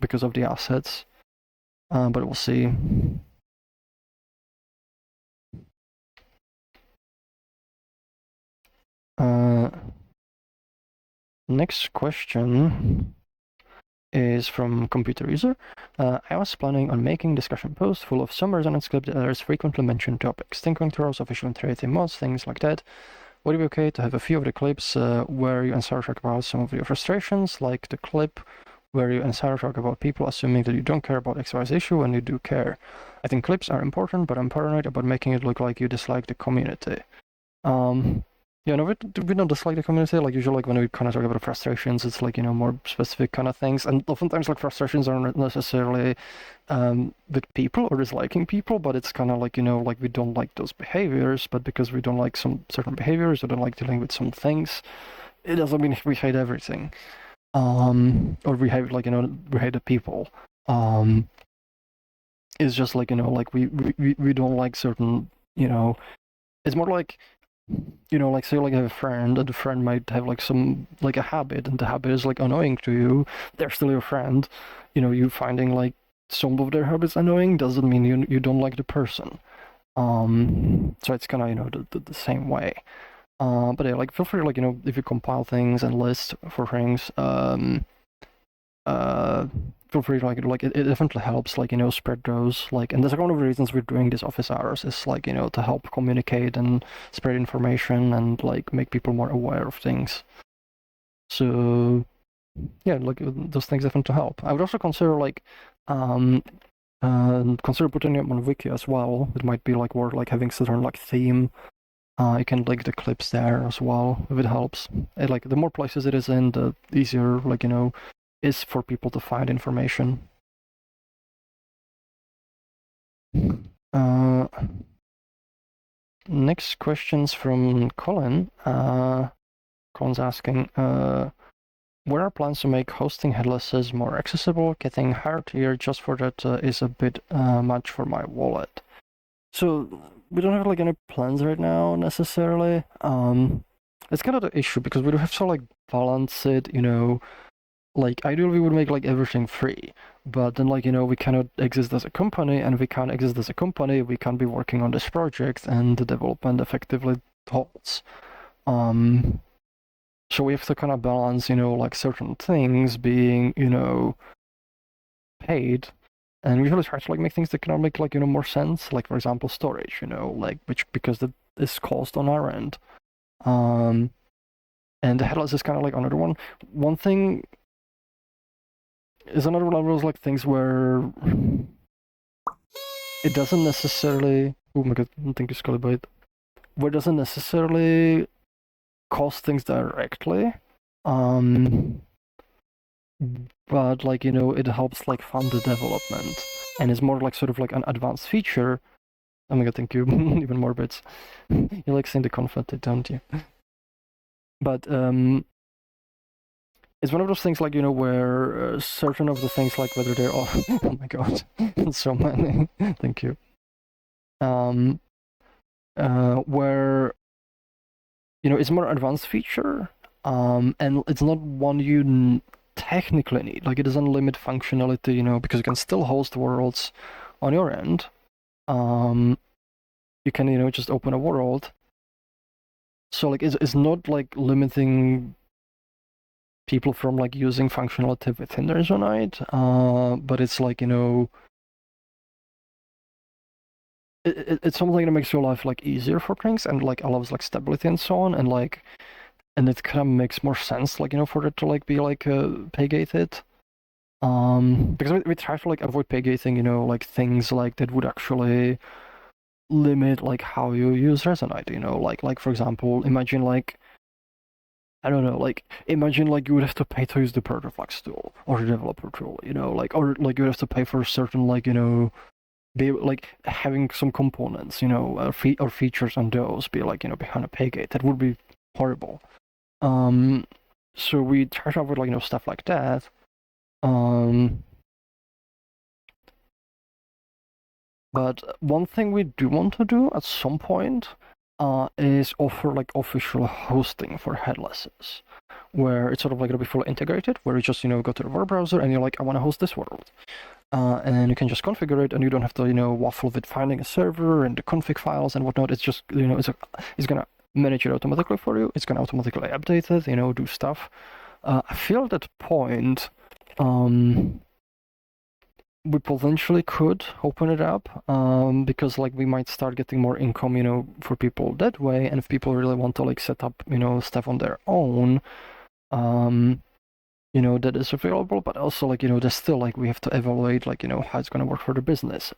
because of the assets. But we'll see. Next question is from computer user. I was planning on making discussion posts full of some Resonance clip that others frequently mentioned topics, think controls, official interactive mods, things like that. Would it be okay to have a few of the clips where you and Sarah talk about some of your frustrations, like the clip where you and Sarah talk about people assuming that you don't care about XYZ issue and you do care? I think clips are important, but I'm paranoid about making it look like you dislike the community. Yeah, no, we don't dislike the community. Like usually, like when we kind of talk about frustrations, it's like more specific kind of things, and oftentimes like frustrations are not necessarily with people or disliking people, but it's kind of like like we don't like those behaviors, but because we don't like some certain behaviors or don't like dealing with some things, it doesn't mean we hate everything, or we hate like we hate the people. It's just like like we don't like certain it's more like like say like I have a friend and the friend might have like some like a habit and the habit is like annoying to you. They're still your friend. You finding like some of their habits annoying doesn't mean you don't like the person. So it's kind of the same way. But yeah, like feel free like if you compile things and list for things, feel free to like it definitely helps like spread those like, and that's like one of the reasons we're doing these office hours is like to help communicate and spread information and like make people more aware of things. So yeah, like those things definitely help. I would also consider like consider putting it on wiki as well. It might be like worth like having certain like theme. You can link the clips there as well if it helps. Like the more places it is in, the easier like is for people to find information. Next question's from Colin. Colin's asking, what are plans to make hosting headlesses more accessible? Getting higher tier just for that is a bit much for my wallet. So we don't have like any plans right now necessarily. It's kind of the issue because we do have to like balance it, like ideally we would make like everything free, but then like we cannot exist as a company, and we can't exist as a company, we can't be working on this project and the development effectively halts. So we have to kind of balance like certain things being paid, and we usually try to like make things that can make like more sense, like for example storage, like which because that is cost on our end. And the headless is kind of like another one thing is another one of those like things where it doesn't necessarily. Oh my god! Thank you, Scully Bite. Where it doesn't necessarily cause things directly, but like it helps like fund the development, and it's more like sort of like an advanced feature. Oh my god! Thank you. Even more bits. You like seeing the confetti, don't you? But it's one of those things like where certain of the things like whether they're all oh my god, so many. Thank you. Where it's more advanced feature, and it's not one you technically need. Like it doesn't limit functionality, because you can still host worlds on your end. You can just open a world. So like it's not like limiting people from like using functionality within Resonite, but it's like it's something that makes your life like easier for things and like allows like stability and so on, and like and it kind of makes more sense like for it to like be like pay gated, because we try to like avoid pay gating, like things like that would actually limit like how you use Resonite, like for example, imagine like I don't know, like imagine like you would have to pay to use the Perterflex tool or the developer tool, like or like you would have to pay for certain like be like having some components, or features on those be like behind a pay gate. That would be horrible. So we try to avoid like stuff like that. But one thing we do want to do at some point is offer like official hosting for headlesses, where it's sort of like it'll be fully integrated, where you just go to the web browser and you're like, I want to host this world. And you can just configure it, and you don't have to waffle with finding a server and the config files and whatnot. It's just it's gonna manage it automatically for you. It's gonna automatically update it, do stuff. I feel at that point, we potentially could open it up, because like we might start getting more income, for people that way. And if people really want to like set up, stuff on their own, that is available. But also like there's still like we have to evaluate like how it's gonna work for the business,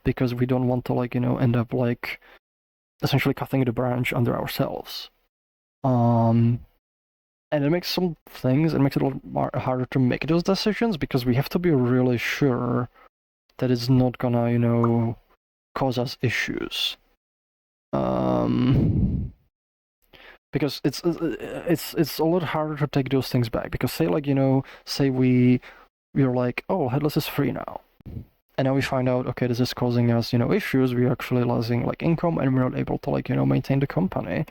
because we don't want to like end up like essentially cutting the branch under ourselves. And it makes some things, it makes it a little more harder to make those decisions, because we have to be really sure that it's not gonna cause us issues. Because it's a lot harder to take those things back, because say like say we're like, oh, headless is free now, and now we find out, okay, this is causing us issues, we're actually losing like income, and we're not able to like maintain the company.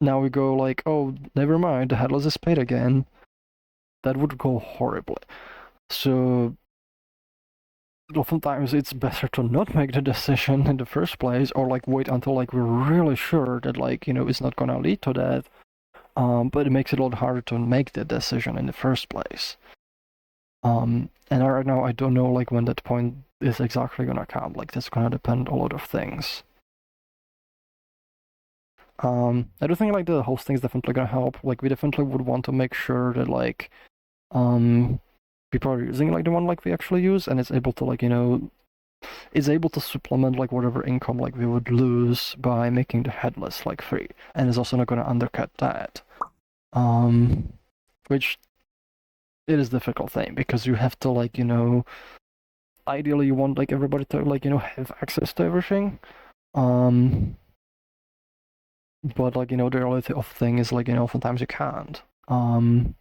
Now we go like, oh, never mind, the headless is paid again. That would go horribly. So oftentimes it's better to not make the decision in the first place, or like wait until like we're really sure that like it's not gonna lead to that. But it makes it a lot harder to make the decision in the first place. And right now I don't know like when that point is exactly gonna come. Like that's gonna depend on a lot of things. I do think like the hosting is definitely gonna help. Like we definitely would want to make sure that like people are using like the one like we actually use, and it's able to like it's able to supplement like whatever income like we would lose by making the headless like free, and it's also not going to undercut that. Which it is a difficult thing, because you have to like ideally you want like everybody to like have access to everything. But like the reality of thing is like oftentimes you can't. And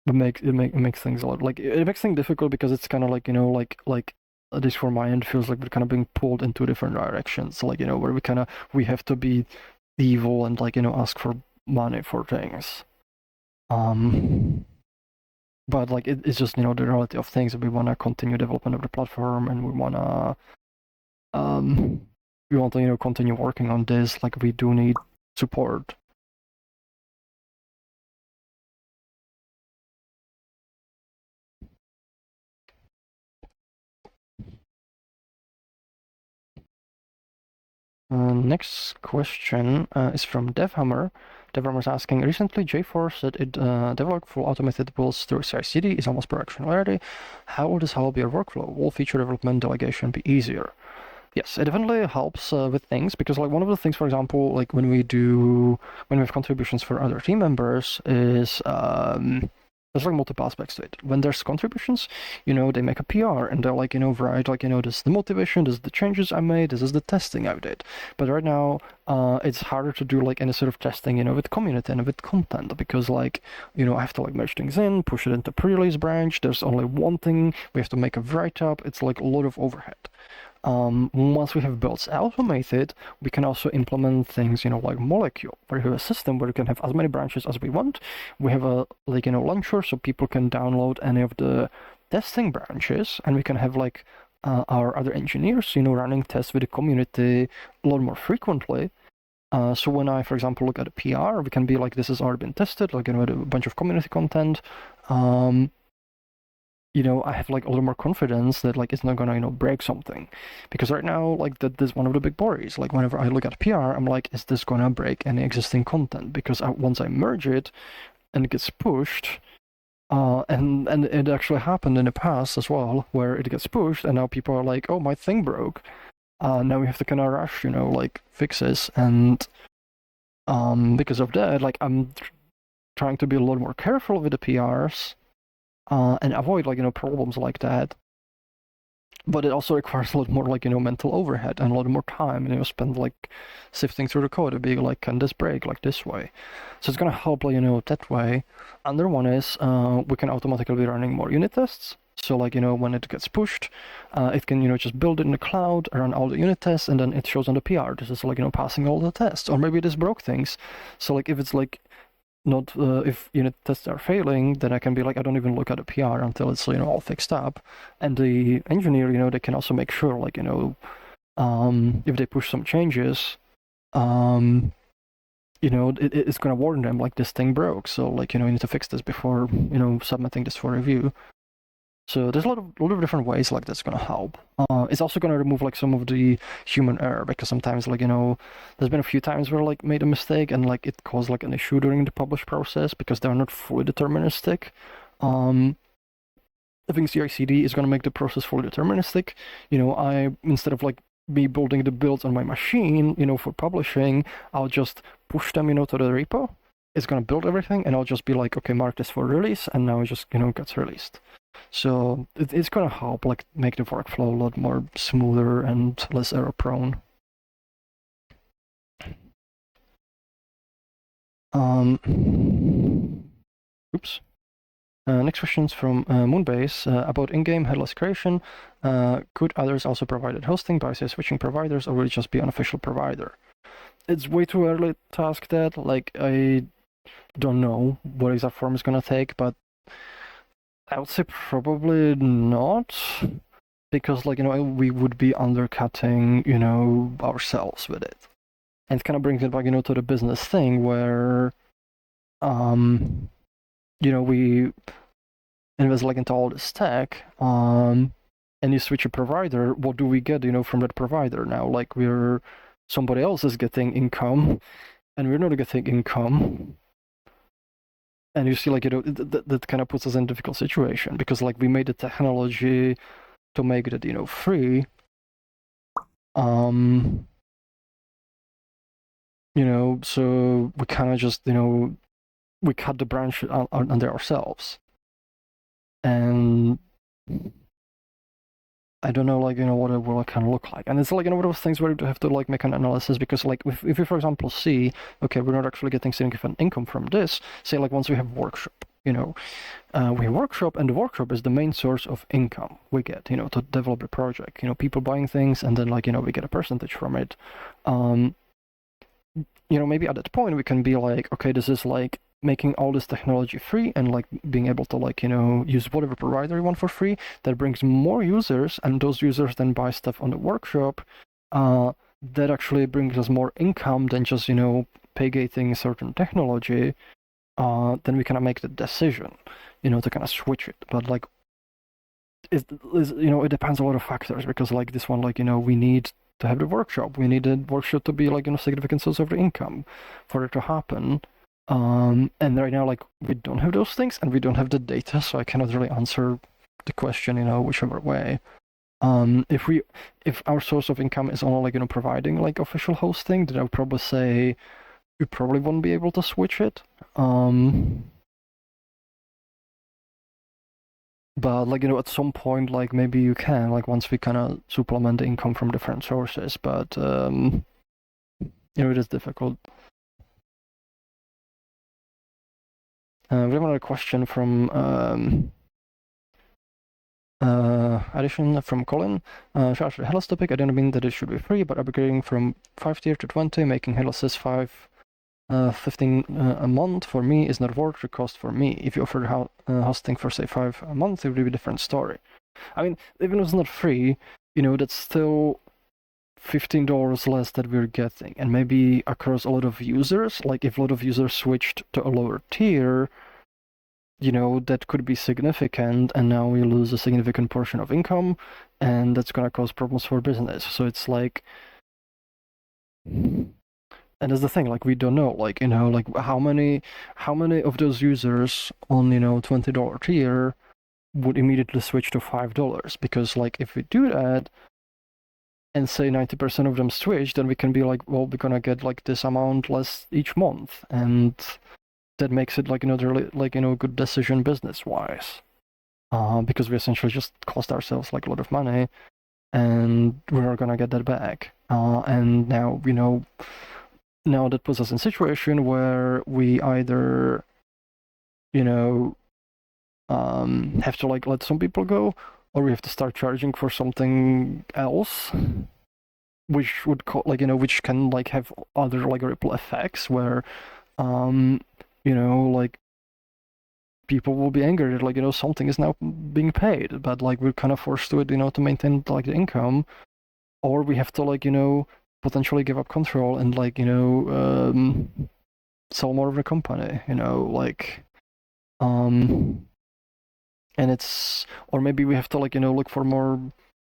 it makes things a lot like it makes things difficult, because it's kind of like like at least for my end feels like we're kind of being pulled into different directions. So like where we have to be evil and like ask for money for things. But like it's just the reality of things. We want to continue development of the platform, and we want to continue working on this. Like we do need support. Next question is from DevHammer. DevHammer is asking, recently JForce said it developed full automated builds through CI/CD is almost production already. How will this help your workflow? Will feature development delegation be easier? Yes, it definitely helps with things because like one of the things, for example, like when we have contributions for other team members is there's like multiple aspects to it. When there's contributions, they make a PR and they're like, write like, this is the motivation, this is the changes I made, this is the testing I did. But right now, it's harder to do like any sort of testing, with community and with content because like, I have to like merge things in, push it into pre-release branch. There's only one thing. We have to make a write-up. It's like a lot of overhead. Once we have builds automated, we can also implement things, like Molecule, where we have a system where we can have as many branches as we want. We have a launcher, so people can download any of the testing branches, and we can have like our other engineers, running tests with the community a lot more frequently. So when I, for example, look at a PR, we can be like, this has already been tested, like, with a bunch of community content. I have like a little more confidence that like it's not gonna, break something. Because right now, like that is one of the big worries. Like whenever I look at PR, I'm like, is this gonna break any existing content? Because once I merge it and it gets pushed, and it actually happened in the past as well, where it gets pushed and now people are like, oh, my thing broke. Now we have to kind of rush, like fixes, and because of that, like I'm trying to be a lot more careful with the PRs. And avoid like problems like that. But it also requires a lot more like mental overhead and a lot more time, and spend like sifting through the code and being like, can this break like this way? So it's gonna help like that way. Another one is we can automatically be running more unit tests. So like when it gets pushed, it can just build it in the cloud, run all the unit tests, and then it shows on the PR. This is like passing all the tests, or maybe this broke things. So like if it's like not if unit tests are failing, then I can be like, I don't even look at a PR until it's all fixed up. And the engineer, they can also make sure like if they push some changes, it's gonna warn them like this thing broke, so like you need to fix this before submitting this for review. So there's a lot of different ways like that's gonna help. It's also gonna remove like some of the human error, because sometimes like there's been a few times where like made a mistake and like it caused like an issue during the publish process because they're not fully deterministic. I think CI/CD is gonna make the process fully deterministic. I instead of like me building the builds on my machine, for publishing, I'll just push them, to the repo. It's gonna build everything, and I'll just be like, okay, mark this for release, and now it just gets released. So it's gonna help like make the workflow a lot more smoother and less error prone. Oops. Next question is from Moonbase about in-game headless creation. Could others also provide hosting by say switching providers, or will it just be an official provider? It's way too early to ask that. Like I don't know what exact form it's gonna take, but I would say probably not, because like we would be undercutting ourselves with it, and it kind of brings it back to the business thing where we invest like into all this tech, and you switch a provider. What do we get from that provider now? Like somebody else is getting income, and we're not getting income. And you see, like, that kind of puts us in a difficult situation, because, like, we made the technology to make it, free. So we kind of just, we cut the branch under ourselves. And I don't know, like, what it will kind of look like. And it's like, one of those things where you have to, like, make an analysis, because, like, if you, for example, see, okay, we're not actually getting significant income from this, say, like, once we have workshop, we have workshop, and the workshop is the main source of income we get, to develop the project. People buying things, and then, like, we get a percentage from it. Maybe at that point we can be like, okay, this is, like, making all this technology free, and like being able to like use whatever provider you want for free. That brings more users, and those users then buy stuff on the workshop. That actually brings us more income than just pay-gating certain technology. Then we kind of make the decision to kind of switch it. But like it depends on a lot of factors, because like this one, like we need to have the workshop. We need the workshop to be like, you know, significant source of the income for it to happen. And right now, like, we don't have those things and we don't have the data, so I cannot really answer the question, you know, whichever way. If our source of income is only like, you know, providing like official hosting, then I would probably say we probably won't be able to switch it. But like, you know, at some point, like maybe you can, like once we kind of supplement the income from different sources, but you know, it is difficult. We have another question from addition from Colin. Shout out Hellas topic. I don't mean that it should be free, but upgrading from 5 tier to 20, making Hellas 15 a month for me is not worth the cost for me. If you offer hosting for say 5 a month, it would be a different story. I mean, even if it's not free, you know, that's still $15 less that we're getting, and maybe across a lot of users, like if a lot of users switched to a lower tier, you know, that could be significant, and now we lose a significant portion of income, and that's gonna cause problems for business. So it's like, and that's the thing, like we don't know, like, you know, like how many of those users on, you know, $20 tier would immediately switch to $5, because like if we do that and say 90% of them switch, then we can be like, well, we're gonna get like this amount less each month, and that makes it like, you know, really like, you know, a good decision business wise, because we essentially just cost ourselves like a lot of money, and we're not gonna get that back. And now, you know, now that puts us in a situation where we either, you know, have to like let some people go, or we have to start charging for something else, which would like, you know, which can like have other like ripple effects where, you know, like people will be angry, like, you know, something is now being paid, but like we're kind of forced to it, you know, to maintain like the income, or we have to like, you know, potentially give up control and like, you know, sell more of the company, you know, like, and it's, or maybe we have to like, you know, look for more,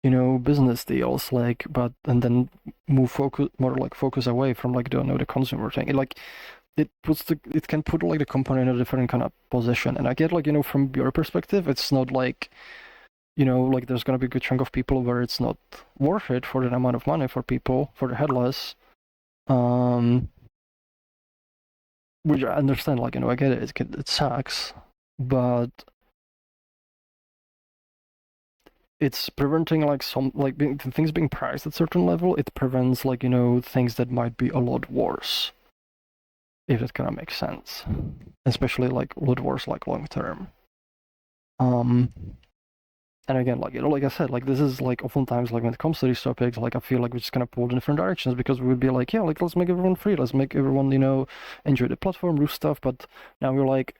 you know, business deals, like, but and then focus away from like the consumer thing. It can put like the company in a different kind of position. And I get like, you know, from your perspective, it's not like, you know, like there's gonna be a good chunk of people where it's not worth it for the amount of money for people for the headless, which I understand. Like, you know, I get it. It sucks, but it's preventing like some like things being priced at a certain level. It prevents like, you know, things that might be a lot worse, if that kind of makes sense, especially like a lot worse like long term. And again, like, you know, like I said, like this is like oftentimes like when it comes to these topics, like I feel like we're just gonna pull in different directions, because we would be like, yeah, like let's make everyone free, let's make everyone, you know, enjoy the platform, do stuff. But now we're like,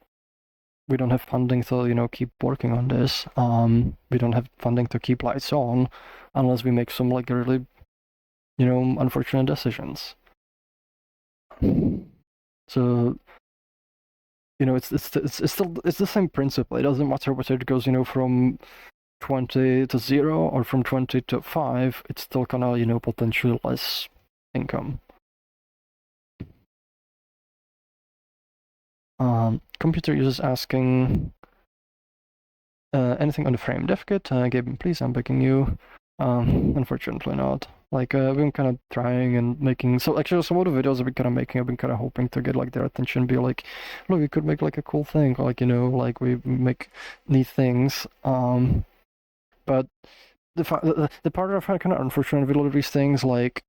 we don't have funding to, you know, keep working on this. We don't have funding to keep lights on unless we make some like really, you know, unfortunate decisions. So, you know, it's still the same principle. It doesn't matter whether it goes, you know, from 20 to 0 or from 20 to 5. It's still gonna, you know, potentially less income. Computer users asking anything on the frame dev kit. Gabe, please, I'm begging you. Unfortunately not. Like, I've been kind of trying and making, so actually some of the videos I've been kind of making, I've been kind of hoping to get like their attention, be like, look, we could make like a cool thing, like, you know, like we make neat things. But the part that I find kind of unfortunate with a lot of these things, like,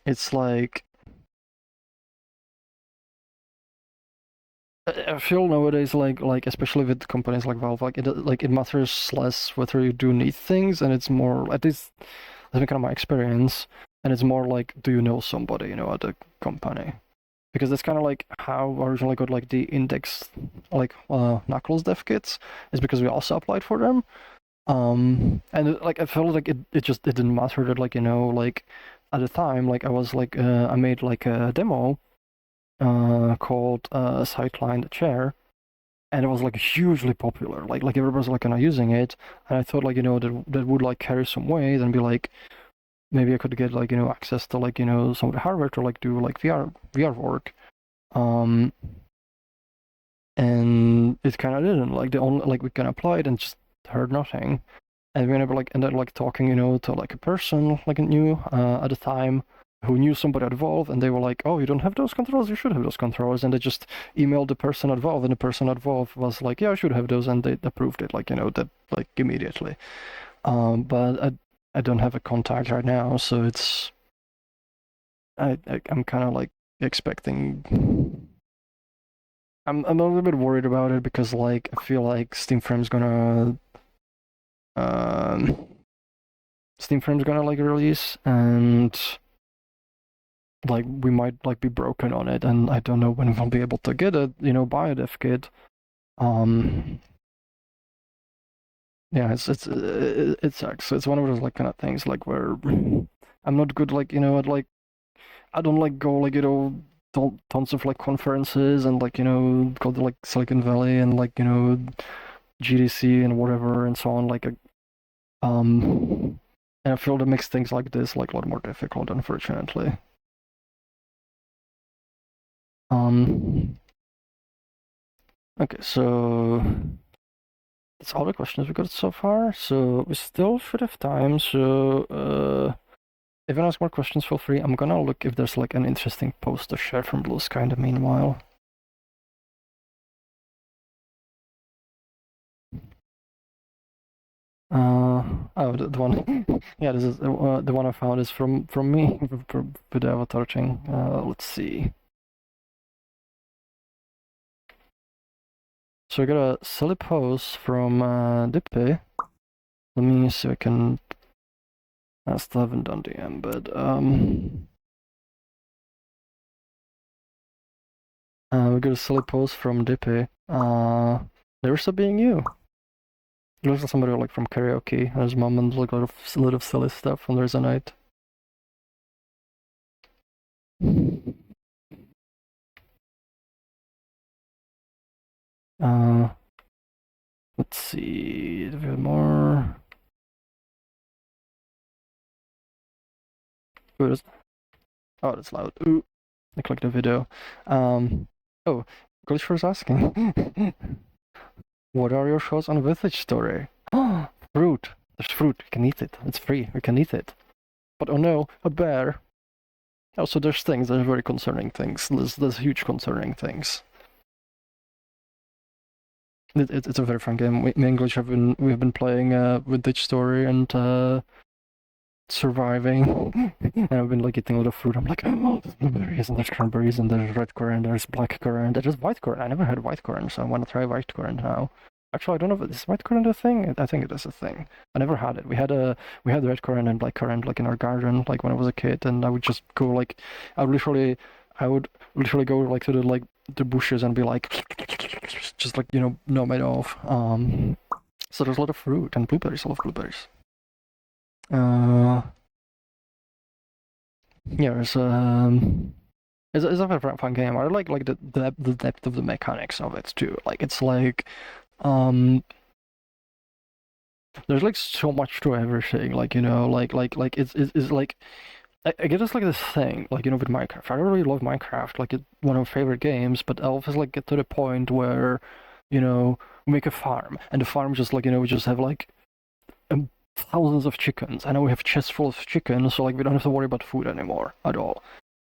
it's like, I feel nowadays like especially with companies like Valve, like it matters less whether you do neat things, and it's more, at least that's been kind of my experience, and it's more like, do you know somebody, you know, at the company? Because that's kind of like how I originally got like the index, like Knuckles dev kits, is because we also applied for them. And like I felt like it didn't matter that, like, you know, like at the time, like I was like I made like a demo called Sightline the Chair, and it was like hugely popular. Like everybody's like kind of using it, and I thought like that would like carry some weight and be like maybe I could get like access to like some of the hardware to like do like VR work. Um, and it kind of didn't. Like the only like we kind of applied and just heard nothing. And we never like ended up like talking, to like a person like knew at the time who knew somebody at Valve, and they were like, "Oh, you don't have those controls? You should have those controls." And they just emailed the person at Valve, and the person at Valve was like, "Yeah, I should have those," and they approved it, like that like immediately. But I don't have a contact right now, so it's I'm kind of like expecting. I'm a little bit worried about it because like I feel like um Steam Frame's gonna like release, and like we might like be broken on it, and I don't know when we'll be able to get it, buy a dev kit. Um, yeah, it sucks. It's one of those like kind of things like where I'm not good like at like I don't like go like tons of like conferences and like go to like Silicon Valley and like GDC and whatever and so on like and I feel that makes things like this like a lot more difficult, unfortunately. Um, okay, so that's all the questions we got so far. So we still should have time. So if you want to ask more questions, feel free. I'm gonna look if there's like an interesting post to share from Blue Sky in the meanwhile. Oh, the one. Yeah, this is the one I found is from me for the avatar thing. Let's see. So I got a silly post from Dippe. Let me see if I can. I still haven't done the embed. We got a silly post from Dippe. There's a being you. It looks like somebody like from karaoke. There's mom and like a lot of silly stuff on Resonite. Uh, let's see. Do we have more? Ooh, oh, that's loud. Ooh, I clicked the video. Oh, Glitch was asking. What are your thoughts on Village Story? Oh, fruit. There's fruit. We can eat it. It's free. We can eat it. But oh no, a bear. Also, there's things. There's very concerning things. There's huge concerning things. It's a very fun game. Me and Glitch we've been playing Vintage Story and surviving. And I've been like eating a lot of fruit. I'm like, oh, there's blueberries and there's cranberries and there's red currant, there's black currant, there's white currant. I never had white currant, so I want to try white currant now. Actually, I don't know if is white currant a thing. I think it is a thing. I never had it. We had red currant and black currant like in our garden, like when I was a kid, and I would just go like, I would literally go like to the bushes and be like, just like nom it off. So there's a lot of fruit and blueberries. I love blueberries. Yeah, it's a very fun game. I like the depth of the mechanics of it too. Like it's like there's like so much to everything. Like it's like I get it's like this thing like with Minecraft. I really love Minecraft. Like it's one of my favorite games. But I always like get to the point where we make a farm and the farm just like we just have like thousands of chickens. I know we have chests full of chickens, so like we don't have to worry about food anymore at all.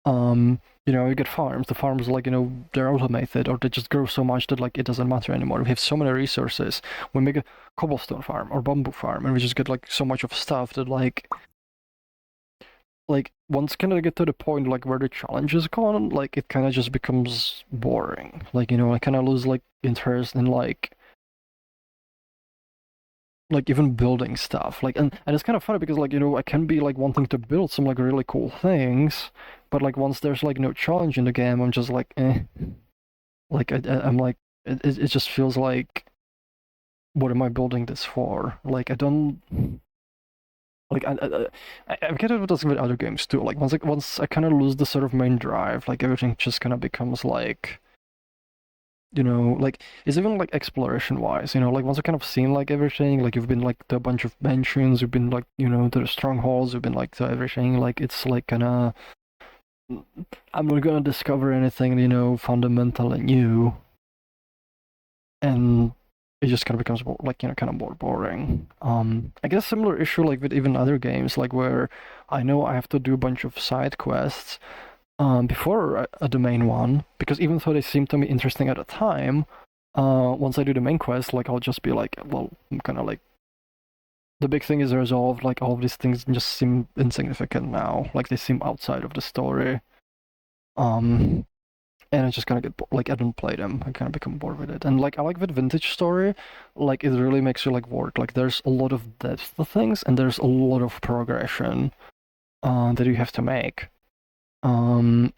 You get farms. The farms like they're automated or they just grow so much that like it doesn't matter anymore. We have so many resources. We make a cobblestone farm or bamboo farm, and we just get like so much of stuff that like once kind of get to the point like where the challenge is gone, like it kind of just becomes boring. Like I kind of lose like interest in like even building stuff like and it's kind of funny because like I can be like wanting to build some like really cool things, but like once there's like no challenge in the game I'm just like like I'm like it just feels like what am I building this for? Like I don't like I get it with this with other games too. Like once I kind of lose the sort of main drive, like everything just kind of becomes like you know, like it's even like exploration wise, you know, like once you've kind of seen like everything, like you've been like to a bunch of mansions, you've been like, you know, to the strongholds, you've been like to everything, like it's like kinda I'm not gonna discover anything, you know, fundamentally new, and it just kind of becomes like, you know, kind of more boring. I guess similar issue like with even other games, like where I know I have to do a bunch of side quests before the main one, because even though they seem to me interesting at the time, once I do the main quest, like I'll just be like, well, I'm kind of like the big thing is resolved. Like all of these things just seem insignificant now. Like they seem outside of the story. Um, and I just kind of get like I don't play them. I kind of become bored with it. And like I like with vintage story, like it really makes you like work. Like there's a lot of depth to things, and there's a lot of progression that you have to make. Um,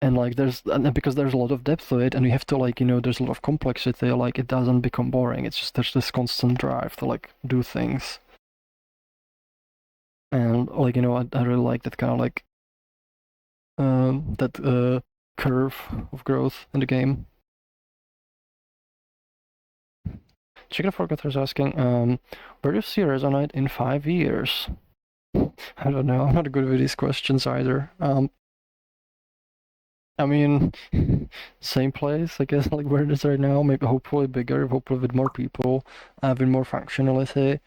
and like and because there's a lot of depth to it, and you have to like, you know, there's a lot of complexity. Like it doesn't become boring. It's just there's this constant drive to like do things. And like, you know, I really like that kind of like that curve of growth in the game. Chicken Forgetter is asking, where do you see Resonite in 5 years? I don't know. I'm not good with these questions either. I mean, same place, I guess, like where it is right now. Maybe hopefully bigger, hopefully with more people, with more functionality.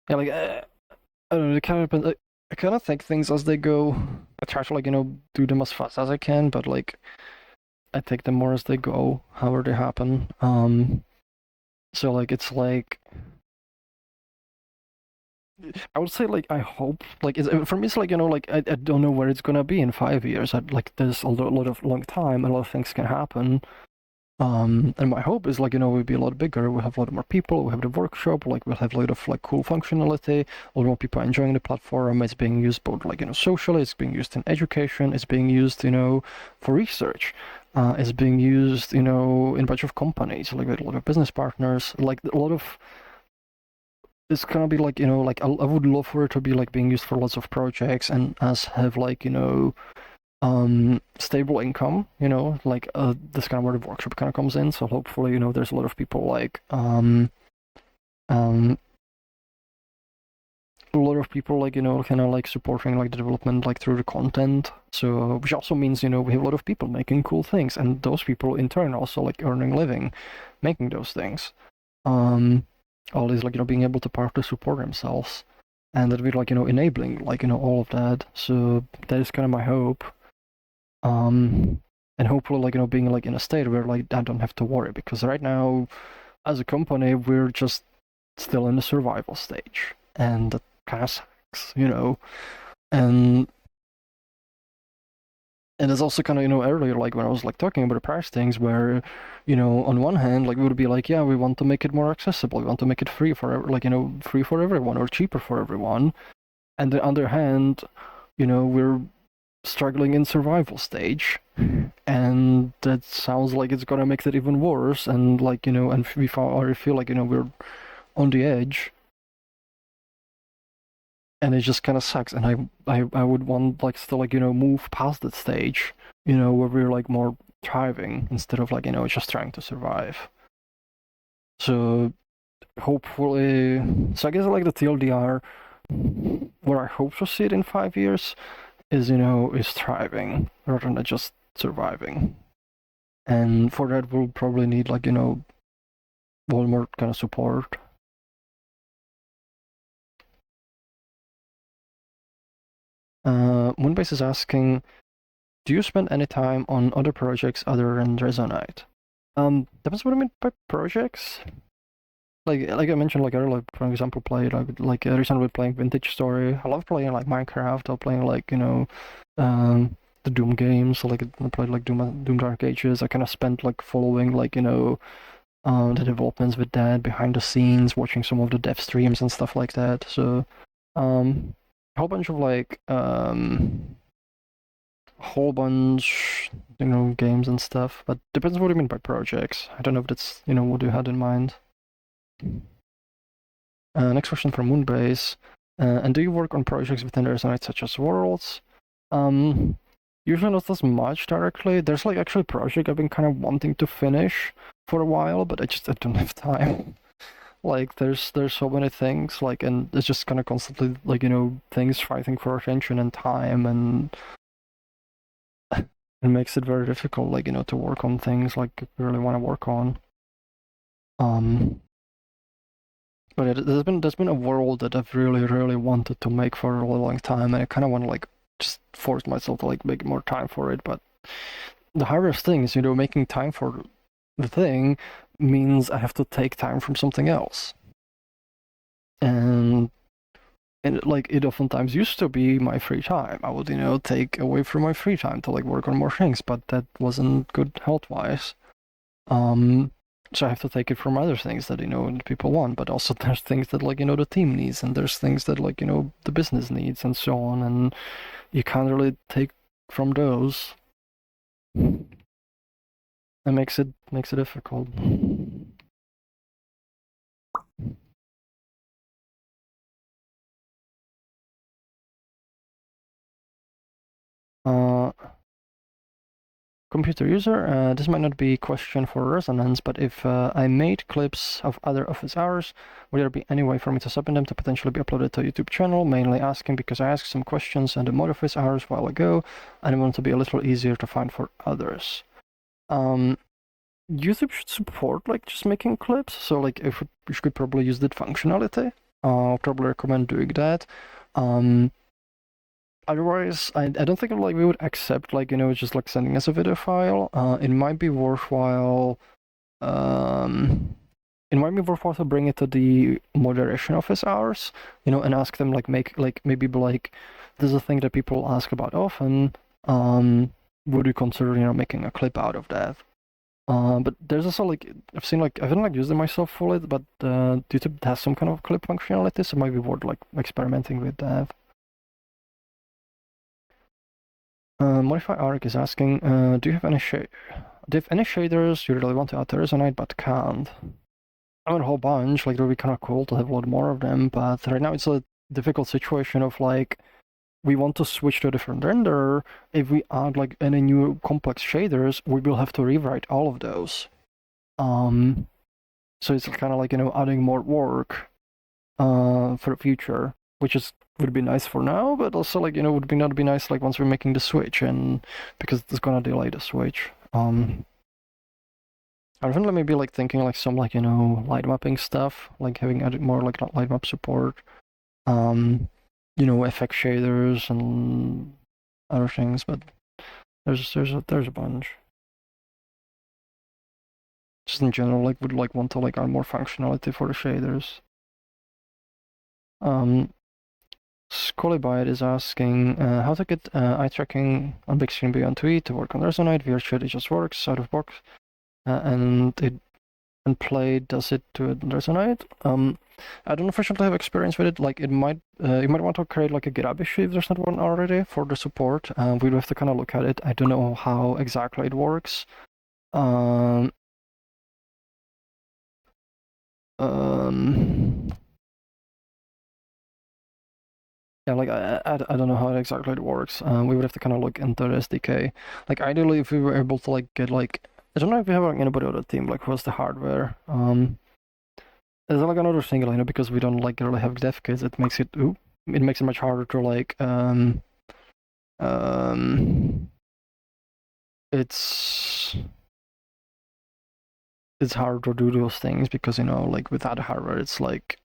Yeah, like I don't know. It kind of I kind of take things as they go. I try to like, you know, do them as fast as I can, but like I take them more as they go, however they happen. So like it's like I would say like I hope like for me it's like, you know, like I don't know where it's gonna be in 5 years. Like there's a lot of long time, a lot of things can happen. And my hope is like, you know, we'll be a lot bigger. We'll have a lot more people. We have the workshop. Like we'll have a lot of like cool functionality. A lot more people are enjoying the platform. It's being used both like, you know, socially. It's being used in education. It's being used, you know, for research. It's being used, you know, in a bunch of companies. Like with a lot of business partners. Like a lot of it's gonna be like, you know, like I would love for it to be like being used for lots of projects and us have like, you know, stable income, you know, like this kind of where the workshop kind of comes in. So hopefully, you know, there's a lot of people like um a lot of people like, you know, kind of like supporting like the development like through the content. So which also means, you know, we have a lot of people making cool things, and those people in turn also like earning living making those things. All these like, you know, being able to partly support themselves, and that we're like, you know, enabling like, you know, all of that. So that is kind of my hope. And hopefully, like, you know, being like in a state where like I don't have to worry, because right now, as a company, we're just still in the survival stage, and that kind of sucks, you know. And it's also kind of, you know, earlier, like when I was like talking about the price things, where, you know, on one hand, like we would be like, yeah, we want to make it more accessible, we want to make it free for like, you know, free for everyone or cheaper for everyone, and the other hand, you know, we're struggling in survival stage, and that sounds like it's gonna make it even worse. And like, you know, and we already feel like, you know, we're on the edge, and it just kind of sucks. And I would want like still like, you know, move past that stage, you know, where we're like more thriving instead of like, you know, just trying to survive. So hopefully, so I guess like the TLDR, where I hope to see it in 5 years is, you know, is thriving rather than just surviving. And for that, we'll probably need like, you know, Walmart kind of support. Moonbase is asking, do you spend any time on other projects other than Resonite? Depends what I mean by projects. Like I mentioned, like I like for example played like recently playing Vintage Story. I love playing like Minecraft or playing like, you know, the Doom games. So like I played like Doom Dark Ages. I kind of spent like following like, you know, the developments with that behind the scenes, watching some of the dev streams and stuff like that. So a whole bunch of like whole bunch, you know, games and stuff. But depends what you mean by projects. I don't know if that's, you know, what you had in mind. Next question from Moonbase. And do you work on projects within Resonite such as worlds? Usually not as much directly. There's like actually a project I've been kind of wanting to finish for a while, but I don't have time. Like there's so many things, like, and it's just kind of constantly like, things fighting for attention and time, and it makes it very difficult, like, to work on things like you really want to work on. But there's been a world that I've really wanted to make for a really long time, and I kind of want to like just force myself to like make more time for it. But the hardest thing is, making time for the thing means I have to take time from something else, and like it oftentimes used to be my free time. I would take away from my free time to like work on more things, but that wasn't good health wise. So I have to take it from other things that people want, but also there's things that like the team needs, and there's things that like the business needs, and so on, and you can't really take from those. It makes it difficult. Computer user, this might not be a question for resonance, but if I made clips of other office hours, would there be any way for me to submit them to potentially be uploaded to a YouTube channel? Mainly asking because I asked some questions on the mod office hours a while ago, and I want to be a little easier to find for others. YouTube should support like just making clips, so like if you could probably use that functionality, I'll probably recommend doing that. Otherwise, I don't think like we would accept like just like sending us a video file. It might be worthwhile. It might be worthwhile to bring it to the moderation office hours, and ask them like maybe like this is a thing that people ask about often. Would you consider making a clip out of that? But there's also like I've seen like I haven't like used it myself fully, but YouTube has some kind of clip functionality, so it might be worth like experimenting with that. Modify Arc is asking, do you have any shaders you really want to add to Resonite but can't? I mean, a whole bunch. Like, it would be kind of cool to have a lot more of them, but right now it's a difficult situation of like we want to switch to a different render. If we add like any new complex shaders, we will have to rewrite all of those. So it's kind of like adding more work for the future, which would be nice for now, but also like would be not be nice like once we're making the switch, and because it's gonna delay the switch. I'm definitely maybe like thinking like some like light mapping stuff, like having added more like light map support, effect shaders and other things, but there's a bunch. Just in general, like would like want to like add more functionality for the shaders. Scullybyte is asking how to get eye tracking on big screen beyond tweet to work on Resonite. Virtually it just works out of box, and play does it to Resonite. I don't unfortunately have experience with it. Like it might you might want to create like a GitHub issue if there's not one already for the support. We'd have to kind of look at it. I don't know how exactly it works. Yeah, like I don't know how exactly it works. We would have to kind of look into the SDK. Like ideally, if we were able to like get like I don't know if we have like anybody on the team like who has the hardware. There's like another thing, because we don't like really have dev kits. It makes it much harder to like it's hard to do those things because like without hardware, it's like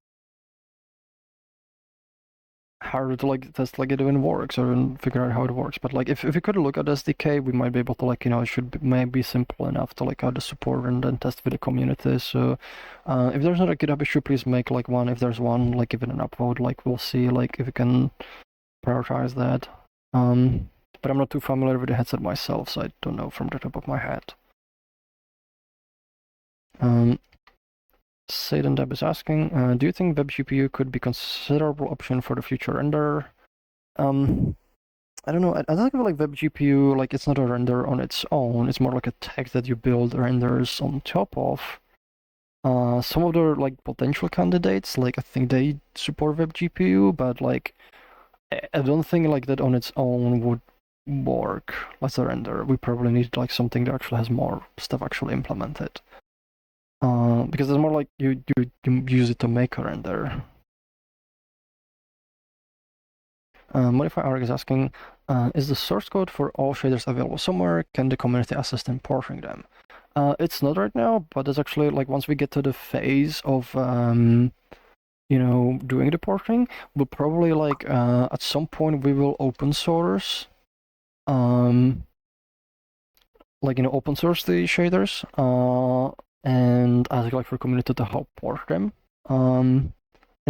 harder to like test like it even works or figure out how it works. But like if we could look at SDK, we might be able to like it should be maybe simple enough to like add the support and then test with the community. So if there's not a GitHub issue, please make like one. If there's one, like give it an upvote. Like we'll see like if we can prioritize that. But I'm not too familiar with the headset myself, so I don't know from the top of my head. Satan Deb is asking, do you think web GPU could be a considerable option for the future render? I don't know. I think of like web GPU, like it's not a render on its own. It's more like a tech that you build renders on top of. Some of their like potential candidates, like I think they support web GPU, but like I don't think like that on its own would work as a render. We probably need like something that actually has more stuff actually implemented. Because it's more like you use it to make a render. Modify Arc is asking, is the source code for all shaders available somewhere? Can the community assist in porting them? It's not right now, but it's actually like once we get to the phase of you know, doing the porting, we'll probably like at some point we will open source like, you know, open source the shaders and ask like for community to help port them.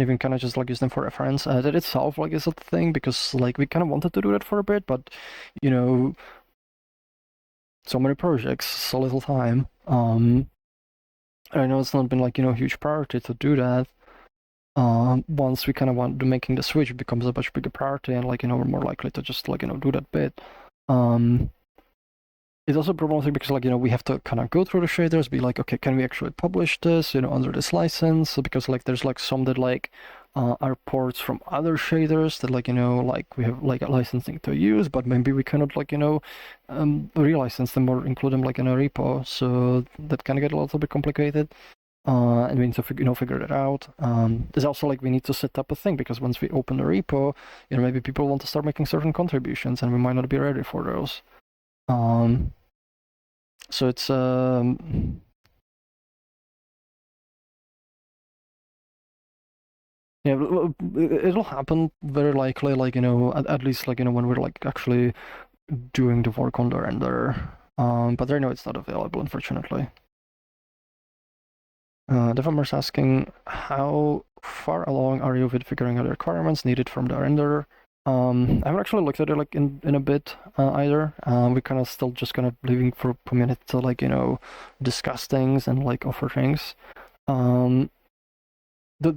Even kind of just like use them for reference. That itself like is a thing because like we kind of wanted to do that for a bit, but you know, so many projects, so little time. I know it's not been like, you know, a huge priority to do that. Once we kind of want to making the switch, it becomes a much bigger priority, and like, you know, we're more likely to just like, you know, do that bit. It's also problematic because like, you know, we have to kind of go through the shaders, be like, okay, can we actually publish this, you know, under this license? So because like there's like some that like are ports from other shaders that like, you know, like we have like a licensing to use, but maybe we cannot like, you know, relicense them or include them like in a repo. So that can get a little bit complicated. And we need to figure that out. There's also like we need to set up a thing because once we open the repo, you know, maybe people want to start making certain contributions and we might not be ready for those. So it's yeah, it'll happen very likely, like, you know, at least like, you know, when we're like actually doing the work on the render. But right now it's not available, unfortunately. Developer's asking, how far along are you with figuring out the requirements needed from the renderer? I haven't actually looked at it like in a bit either. We kind of still just kind of leaving for a minute to like, you know, discuss things and like offer things. The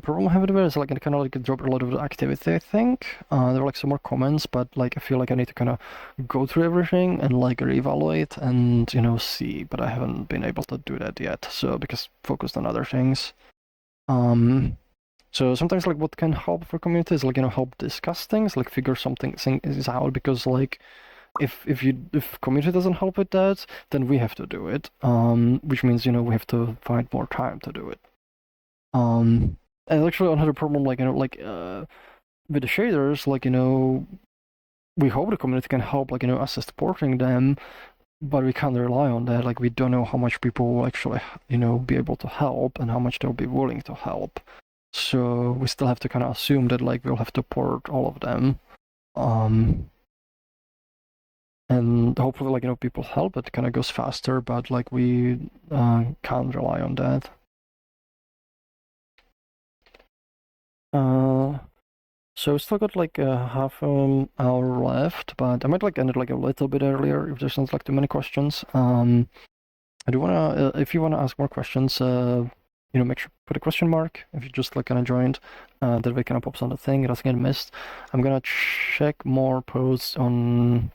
problem I have with it is like it kind of like dropped a lot of the activity, I think. There were like some more comments, but like I feel like I need to kind of go through everything and like reevaluate and, you know, see, but I haven't been able to do that yet. So because focused on other things. So sometimes like what can help for community is like, you know, help discuss things, like figure things out, because like if community doesn't help with that, then we have to do it. Which means, you know, we have to find more time to do it. And actually another problem, like, you know, like with the shaders, like, you know, we hope the community can help, like, you know, assist porting them, but we can't rely on that. Like, we don't know how much people will actually, you know, be able to help and how much they'll be willing to help. So we still have to kind of assume that like we'll have to port all of them. And hopefully, like, you know, people help, it kind of goes faster, but like we can't rely on that. So we still got like a half an hour left, but I might like end it like a little bit earlier if there's not like too many questions. I do wanna, if you wanna ask more questions, you know, make sure put a question mark if you just like kind of joined. That way kind of pops on the thing, it doesn't get missed. I'm gonna check more posts on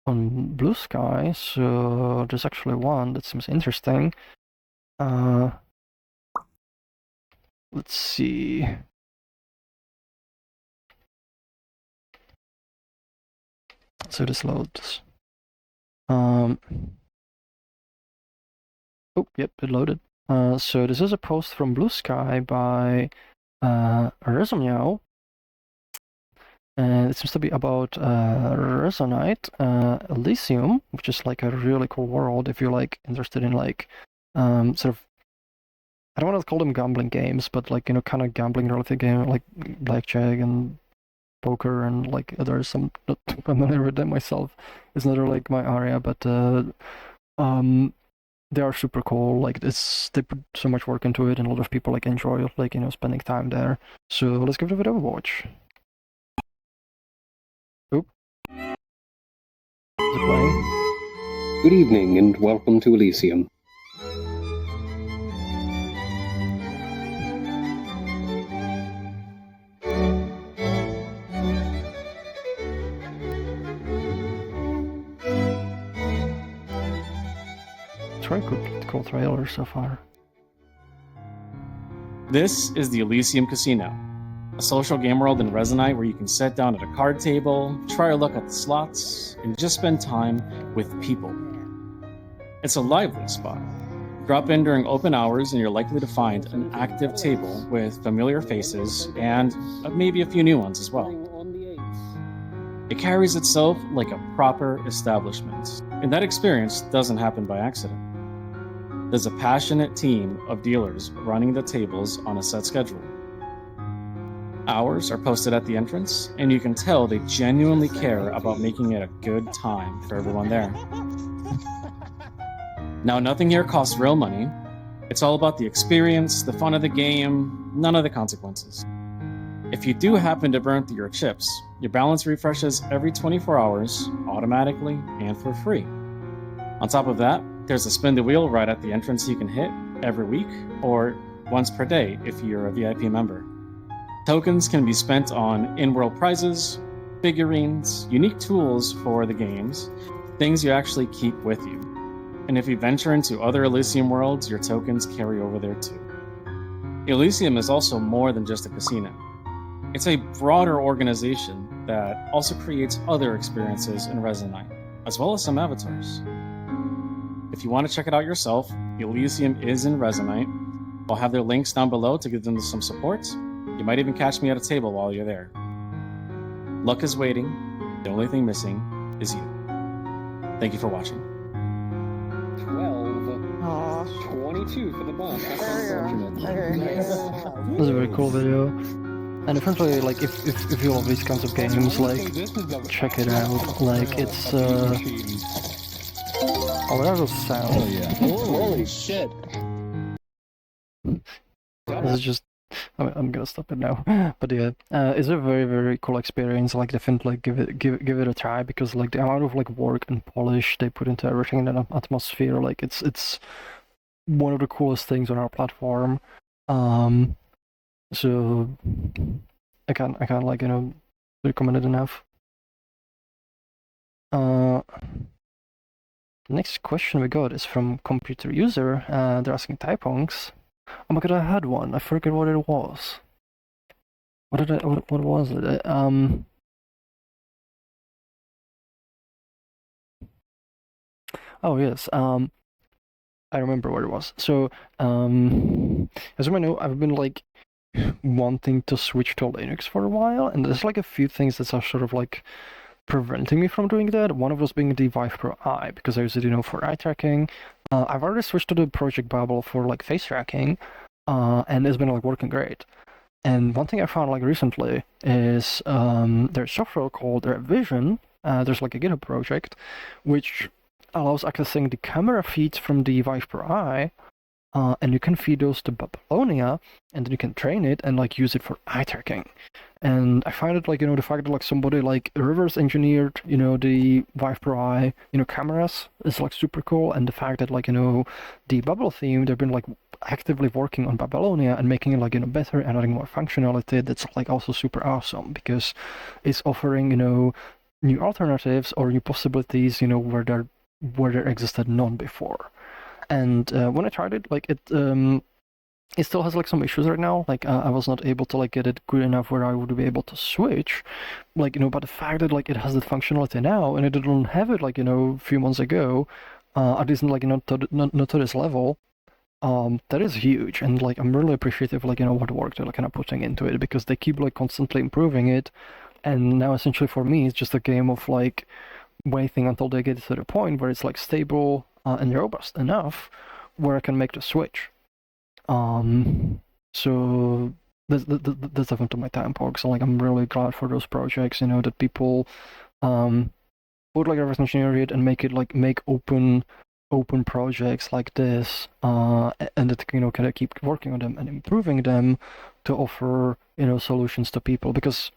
Blue Sky. So there's actually one that seems interesting. Let's see. So this loads. Oh, yep, it loaded. So this is a post from Blue Sky by Resonite, and it seems to be about Resonite, Elysium, which is like a really cool world if you're like interested in like sort of, I don't want to call them gambling games, but like, you know, kind of gambling related game like blackjack and poker and like there's some not familiar with them myself. It's not like my area, but they are super cool. Like they put so much work into it, and a lot of people like enjoy like, you know, spending time there. So let's give it a bit of a watch. Oop, is it playing? Good evening and welcome to Elysium. It's very cool trailer so far. This is the Elysium Casino, a social game world in Resonite where you can sit down at a card table, try a look at the slots, and just spend time with people. It's a lively spot. Drop in during open hours and you're likely to find an active table with familiar faces and maybe a few new ones as well. It carries itself like a proper establishment, and that experience doesn't happen by accident. There's a passionate team of dealers running the tables on a set schedule. Hours are posted at the entrance, and you can tell they genuinely care about making it a good time for everyone there. Now, nothing here costs real money. It's all about the experience, the fun of the game, none of the consequences. If you do happen to burn through your chips, your balance refreshes every 24 hours, automatically and for free. On top of that, there's a spin the wheel right at the entrance you can hit every week, or once per day if you're a VIP member. Tokens can be spent on in-world prizes, figurines, unique tools for the games, things you actually keep with you. And if you venture into other Elysium worlds, your tokens carry over there too. Elysium is also more than just a casino. It's a broader organization that also creates other experiences in Resonite, as well as some avatars. If you want to check it out yourself, Elysium is in Resonite. I'll have their links down below to give them some support. You might even catch me at a table while you're there. Luck is waiting. The only thing missing is you. Thank you for watching. 12, 22 for the boss. That's unfortunate. That's a very cool video. And essentially, like, if you love these kinds of games, like, check it out. Like, it's, oh, that was sound. Oh, yeah. Holy shit. This is just, I'm gonna stop it now. But yeah, it's a very, very cool experience. Like, definitely give it a try, because like the amount of like work and polish they put into everything in that atmosphere, like it's one of the coolest things on our platform. So I can't like, you know, recommend it enough. The next question we got is from computer user. They're asking typongs. Oh my god, I had one. I forget what it was. What was it? Oh yes. I remember what it was. So, as you might know, I've been like wanting to switch to Linux for a while, and there's like a few things that are sort of like preventing me from doing that. One of those being the Vive Pro Eye, because I use it, you know, for eye tracking. I've already switched to the Project Bubble for like face tracking, and it's been like working great. And one thing I found like recently is there's software called Vision. There's like a GitHub project which allows accessing the camera feeds from the Vive Pro Eye, and you can feed those to Babylonia, and then you can train it and like use it for eye tracking. And I find it like, you know, the fact that like somebody like reverse engineered, you know, the Vive Pro Eye, you know, cameras is like super cool. And the fact that like, you know, the Bubble theme, they've been like actively working on Babylonia and making it like, you know, better and adding more functionality. That's like also super awesome, because it's offering, you know, new alternatives or new possibilities, you know, where there existed none before. And when I tried it, like it still has like some issues right now. Like I was not able to like get it good enough where I would be able to switch. Like, you know, but the fact that like it has that functionality now and it didn't have it like, you know, a few months ago, at least like, you know, not to this level, that is huge. And like I'm really appreciative, like, you know, what work they're like kind of putting into it, because they keep like constantly improving it. And now essentially for me it's just a game of like waiting until they get to the point where it's like stable and robust enough where I can make the switch. So that's definitely my time pork. So like I'm really glad for those projects, you know, that people would like reverse engineer it and make it like make open projects like this, and that, you know, kind of keep working on them and improving them to offer, you know, solutions to people. Because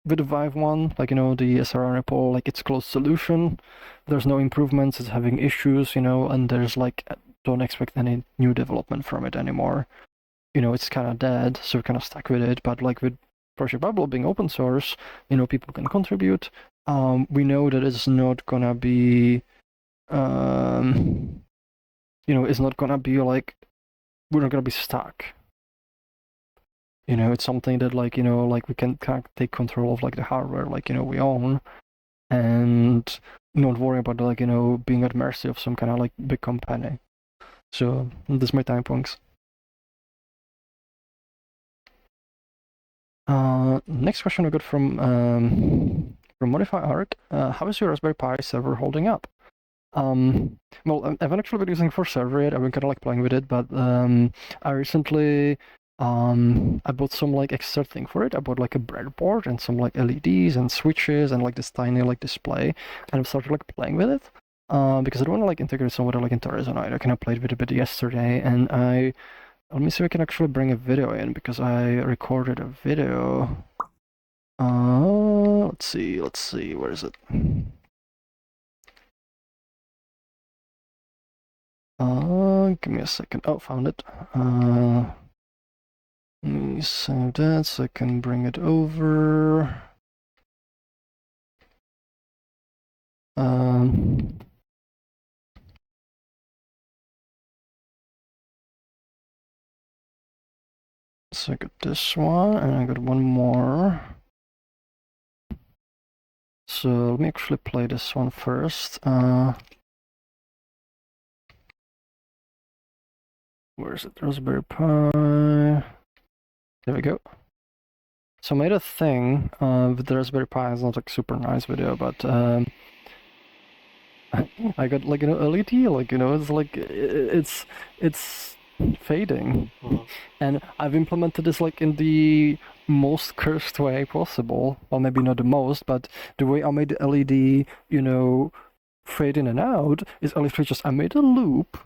with the Vive one, like, you know, the SRR ripple, like it's closed solution, there's no improvements, it's having issues, you know, and there's like, don't expect any new development from it anymore. You know, it's kind of dead, so we're kind of stuck with it. But like with Project Bubble being open source, you know, people can contribute. We know that it's not gonna be, you know, it's not gonna be like, we're not gonna be stuck. You know, it's something that like, you know, like we can kind of take control of like the hardware, like, you know, we own, and not worry about like, you know, being at mercy of some kind of like big company. So that's my time points. Next question we got from Modify Arc. How is your Raspberry Pi server holding up? Well, I haven't actually been using it for server yet. I've been kind of like playing with it, but I recently I bought some like extra thing for it. I bought like a breadboard and some like LEDs and switches and like this tiny like display, and I've started like playing with it. Because I don't want to like integrate somewhere like into Resonite. I kind of played with it a bit yesterday, and let me see if I can actually bring a video in because I recorded a video. Let's see, where is it? Give me a second. Oh, found it. Let me save that so I can bring it over. So I got this one, and I got one more. So let me actually play this one first. Where is it? Raspberry Pi. There we go. So I made a thing with the Raspberry Pi. It's not like super nice video, but I got like, you know, LED, like, you know, it's like it's fading, and I've implemented this like in the most cursed way possible. Well, maybe not the most, but the way I made the LED, you know, fade in and out is literally just I made a loop,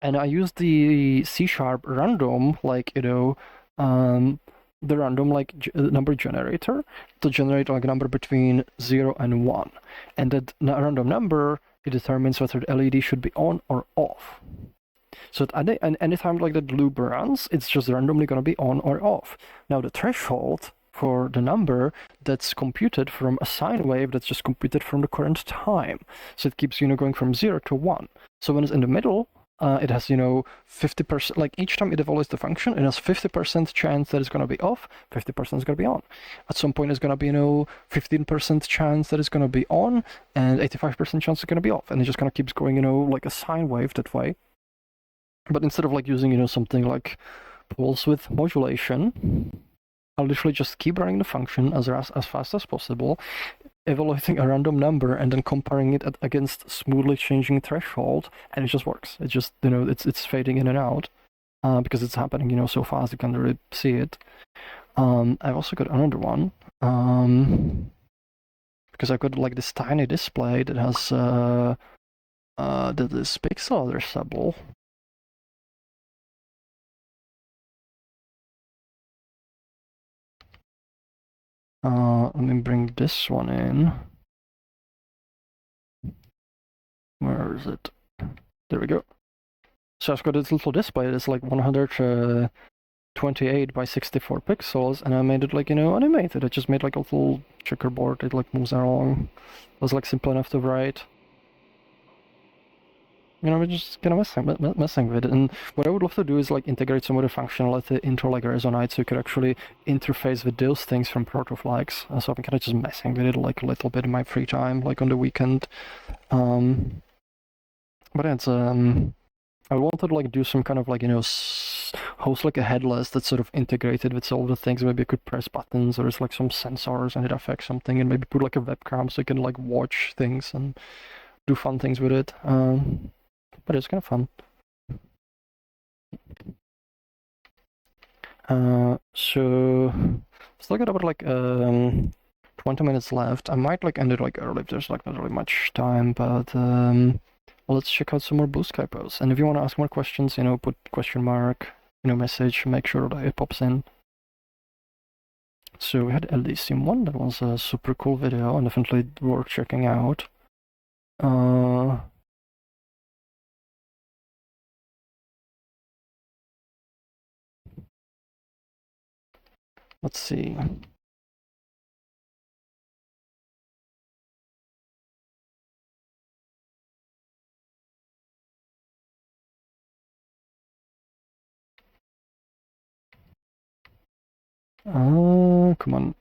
and I used the C# random, like, you know, the random like number generator to generate like a number between 0 and 1, and that random number, it determines whether the LED should be on or off. So at any time like that loop runs, it's just randomly going to be on or off. Now the threshold for the number, that's computed from a sine wave that's just computed from the current time. So it keeps, you know, going from 0 to 1. So when it's in the middle, it has, you know, 50%, like each time it evaluates the function, it has 50% chance that it's going to be off, 50% is going to be on. At some point it's going to be, you know, 15% chance that it's going to be on, and 85% chance it's going to be off. And it just kind of keeps going, you know, like a sine wave that way. But instead of like using, you know, something like pulse width modulation, I'll literally just keep running the function as fast as possible, evaluating a random number and then comparing it against smoothly changing threshold, and it just works. It just, you know, it's fading in and out because it's happening, you know, so fast you can't really see it. I've also got another one because I've got like this tiny display that has this pixel addressable. Let me bring this one in. Where is it? There we go. So I've got this little display that's like 128 by 64 pixels, and I made it like, you know, animated. I just made like a little checkerboard. It like moves along. It was like simple enough to write. You know, we're just kind of messing with it. And what I would love to do is like integrate some of the functionality into like Resonite, so you could actually interface with those things from Protoflags. So I'm kind of just messing with it like a little bit in my free time, like on the weekend. But yeah, it's I wanted to like do some kind of like, you know, host like a headless that's sort of integrated with all the things. Maybe I could press buttons, or it's like some sensors and it affects something, and maybe put like a webcam so you can like watch things and do fun things with it. But it's kind of fun. So still got about like 20 minutes left. I might like end it like early if there's like not really much time, but let's check out some more Blue Sky posts. And if you want to ask more questions, you know, put question mark, you know, message, make sure that it pops in. So we had Elysium 1, that was a super cool video and definitely worth checking out. Let's see. Come on.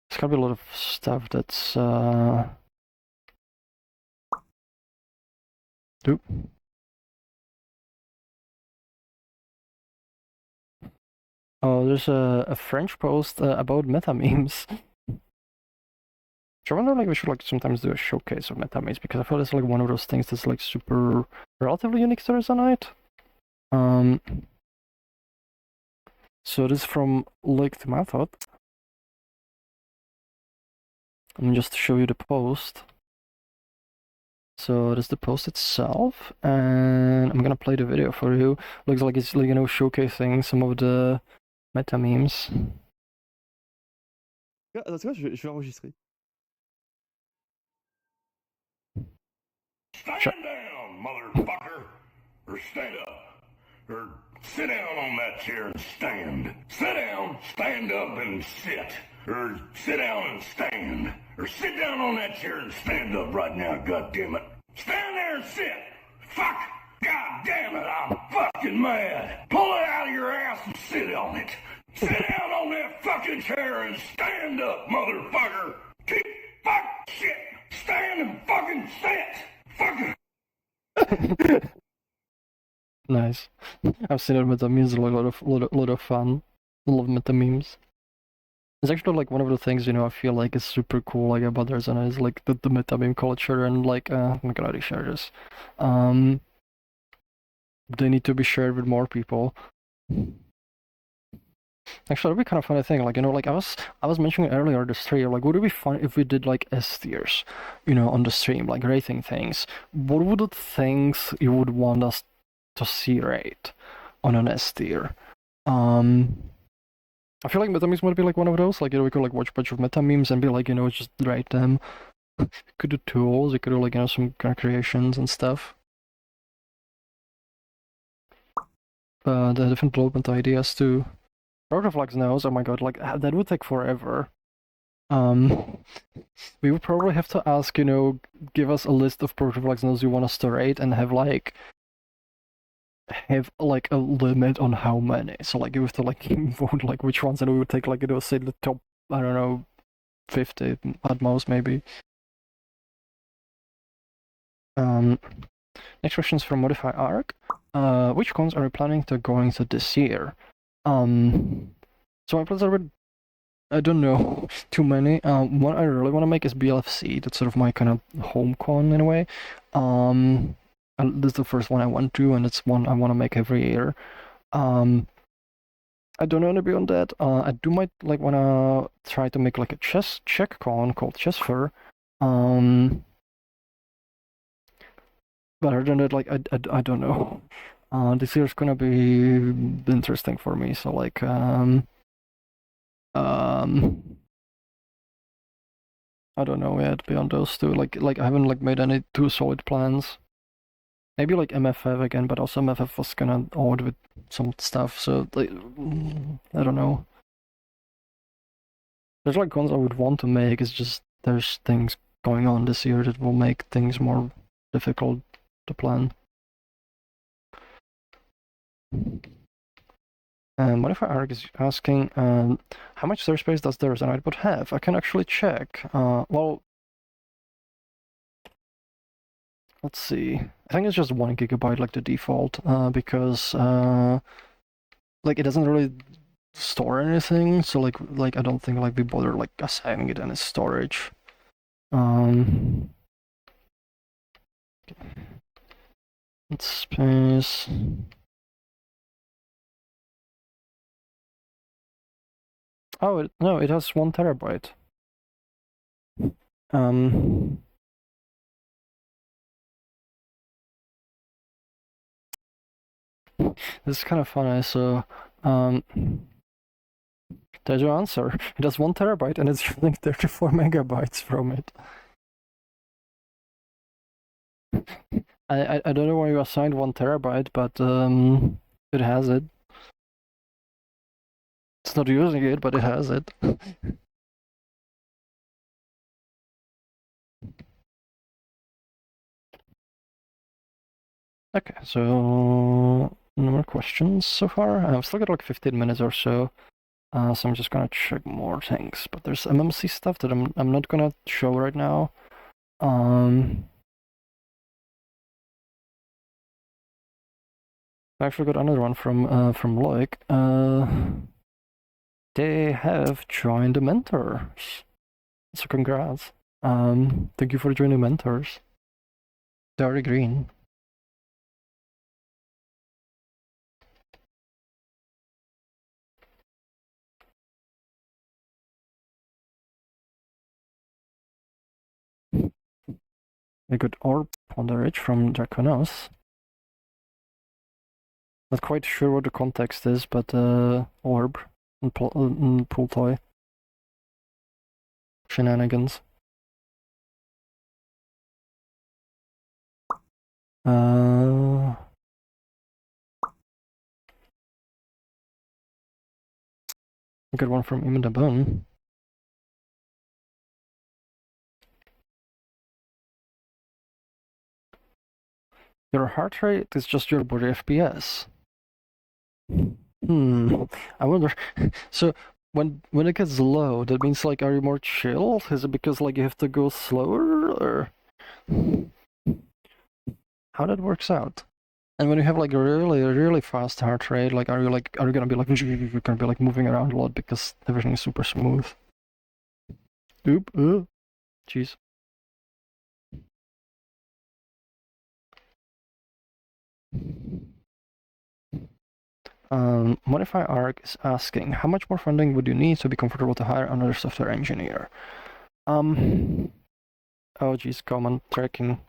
There's gotta be a lot of stuff that's Oop. Oh, there's a French post about meta memes. I wonder, like, we should like sometimes do a showcase of meta memes because I feel it's like one of those things that's like super relatively unique to Resonite. So this is from Lake to my thought. And just to show you the post. So this is the post itself, and I'm gonna play the video for you. Looks like it's like, you know, showcasing some of the meta memes. Attends, c'est quoi, je vais enregistrer. Stand down, motherfucker! Or stand up. Or sit down on that chair and stand. Sit down, stand up and sit. Or sit down and stand. Or sit down on that chair and stand up right now, goddammit. Stand there and sit! Fuck! God damn it, I'm fucking mad! Pull it out of your ass and sit on it! Sit down on that fucking chair and stand up, motherfucker! Keep fuck shit! Stand and fucking sit! Fucking Nice. I've seen it with the memes, a lot of fun. I love meta memes. It's actually like one of the things, you know, I feel like is super cool like about Resonate is like the meta meme culture and like I'm gonna already share this. They need to be shared with more people. Actually, that'd be kind of funny thing. Like, you know, like I was mentioning earlier the stream. Like, would it be fun if we did like S tiers, you know, on the stream, like rating things? What would the things you would want us to see rate on an S tier? I feel like meta memes might be like one of those. Like, you know, we could like watch a bunch of meta memes and be like, you know, just rate them. Could do tools. We could do like, you know, some kind of creations and stuff. The different development ideas too. Protoflags knows. Oh my god, like that would take forever. We would probably have to ask, you know, give us a list of protoflags nodes you want us to rate and have like a limit on how many. So like you have to like vote like which ones, and we would take like, you know, say the top, I don't know, 50 at most maybe. Next question is from Modify Arc. Which cons are you planning to go into this year? So my plans are with, I don't know, too many. One I really want to make is BLFC. That's sort of my kind of home con in a way. And this is the first one I want to, and it's one I want to make every year. I don't know anything beyond that. I do might like want to try to make like a Czech con called Chessfer. But other than that, like I don't know. This year's gonna be interesting for me. So like I don't know yet beyond those two. Like I haven't like made any too solid plans. Maybe like MFF again, but also MFF was kinda odd with some stuff. So like I don't know. There's like ones I would want to make. It's just there's things going on this year that will make things more difficult to plan. Modify Arc is asking, how much storage space does the Resonite bot have? I can actually check. Well, let's see. I think it's just 1 gigabyte, like the default, because like it doesn't really store anything. So like I don't think like we bother like assigning it any storage. It's space. Oh no, it has 1 terabyte. This is kind of funny. So there's your answer. It has 1 terabyte and it's using 34 megabytes from it. I don't know why you assigned 1 terabyte, but it has it. It's not using it, but it has it. Okay, so No more questions so far. I've still got like 15 minutes or so. So I'm just gonna check more things. But there's MMC stuff that I'm not gonna show right now. I actually got another one from Loic. They have joined the mentors. So congrats. Thank you for joining mentors. They're green. A good orb on the ridge from Draconos. Not quite sure what the context is, but orb and pool toy. Shenanigans. I got one from Iman Dabun. Your heart rate is just your body FPS. I wonder. So when it gets low, that means like, are you more chill? Is it because like you have to go slower, or how that works out? And when you have like a really fast heart rate, like are you gonna be like you're gonna be like moving around a lot because everything is super smooth? Oop, jeez. Modify Arc is asking, how much more funding would you need to be comfortable to hire another software engineer? Oh geez, common tracking.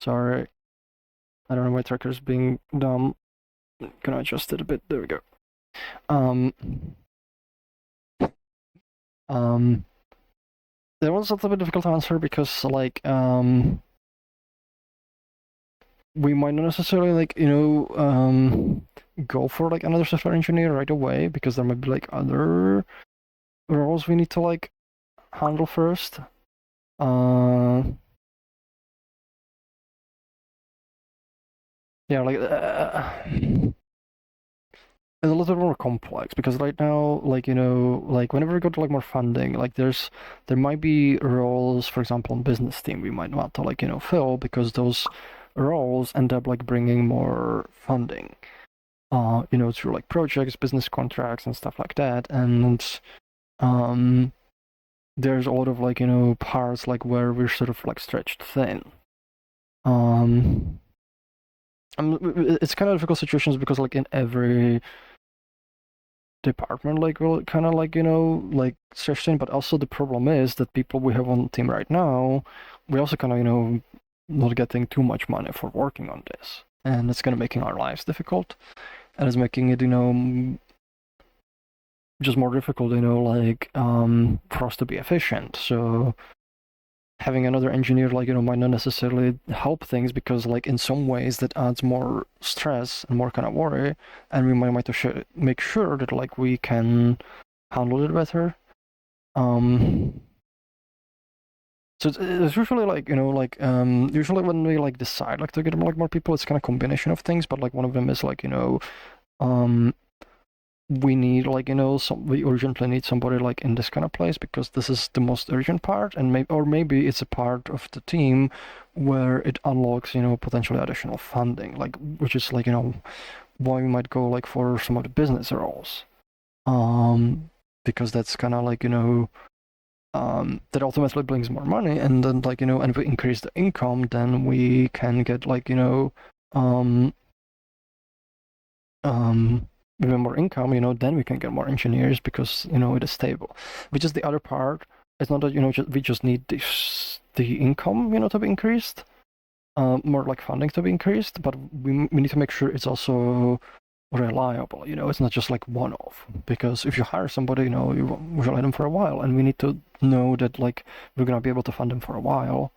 Sorry. I don't know why tracker's being dumb. Gonna adjust it a bit. There we go. That was a little bit difficult to answer because like we might not necessarily like go for like another software engineer right away because there might be like other roles we need to like handle first. Yeah, like it's a little bit more complex because right now, like like whenever we go to like more funding, like there might be roles, for example, on business team we might want to like fill because those roles end up like bringing more funding, through like projects, business contracts, and stuff like that, and there's a lot of like parts like where we're sort of like stretched thin. It's kind of difficult situations because like in every department like will kind of like like stretched thin, but also the problem is that people we have on the team right now, we also kind of not getting too much money for working on this, and it's kind of making our lives difficult, and it's making it just more difficult like for us to be efficient. So having another engineer like might not necessarily help things because like in some ways that adds more stress and more kind of worry, and we might make sure that like we can handle it better. So it's usually like usually when we like decide like to get more people, it's kind of combination of things, but like one of them is like we need like we urgently need somebody like in this kind of place because this is the most urgent part, and maybe it's a part of the team where it unlocks potentially additional funding, like which is like why we might go like for some of the business roles, because that's kind of like that ultimately brings more money, and then like and if we increase the income, then we can get like even more income, then we can get more engineers because it is stable. Which is the other part. It's not that we just need the income to be increased, more like funding to be increased, but we need to make sure it's also reliable. It's not just like one-off, because if you hire somebody, we should let them for a while, and we need to know that like we're gonna be able to fund them for a while.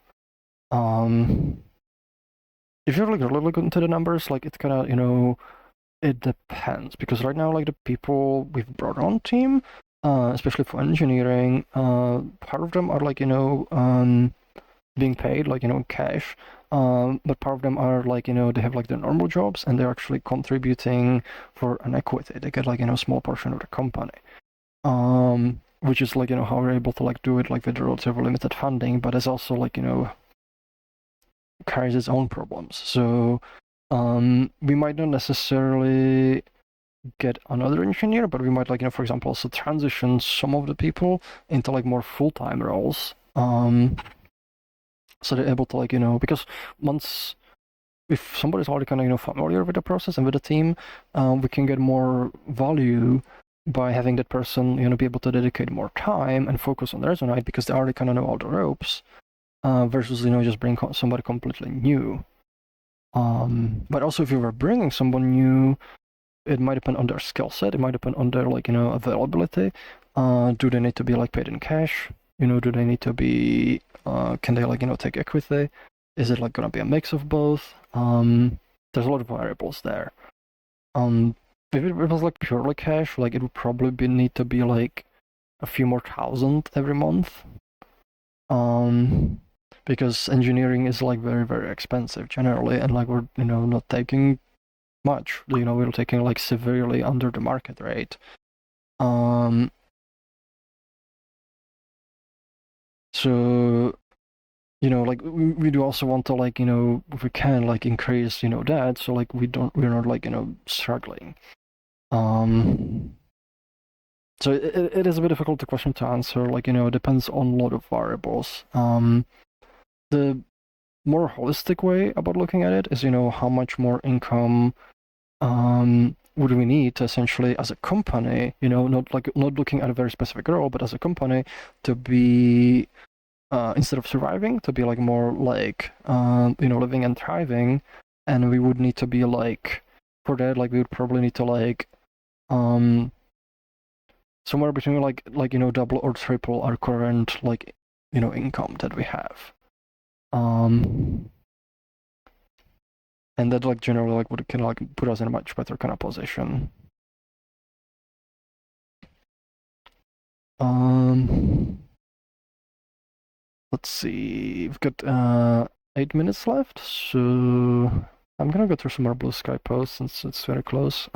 If you're like really good into the numbers, like it's kind of it depends, because right now like the people we've brought on team, especially for engineering, part of them are like being paid like cash, but part of them are like, they have like their normal jobs and they're actually contributing for an equity. They get like, a small portion of the company. Which is like, how we're able to like do it like with relatively limited funding, but it's also like, carries its own problems. So we might not necessarily get another engineer, but we might like, for example, also transition some of the people into like more full-time roles. So they're able to like, because once if somebody's already kind of familiar with the process and with the team, we can get more value by having that person be able to dedicate more time and focus on Resonite because they already kind of know all the ropes, versus just bring somebody completely new. But also if you were bringing someone new, it might depend on their skill set. It might depend on their like availability. Do they need to be like paid in cash? Do they need to be? Can they like take equity? Is it like gonna be a mix of both? There's a lot of variables there. If it was like purely cash, like it would probably need to be like a few more thousand every month. Because engineering is like very, very expensive generally, and like we're not taking much. We're taking like severely under the market rate. So like we do also want to like if we can like increase that, so like we're not like struggling. So it is a bit difficult question to answer. Like it depends on a lot of variables. The more holistic way about looking at it is how much more income would we need to essentially as a company, not looking at a very specific role, but as a company to be instead of surviving, to be like more like living and thriving. And we would need to be like, for that, like we would probably need to like somewhere between like double or triple our current like income that we have. And that like generally like would kind of like put us in a much better kind of position. Let's see, we've got 8 minutes left, so I'm gonna go through some more Blue Sky posts since it's very close.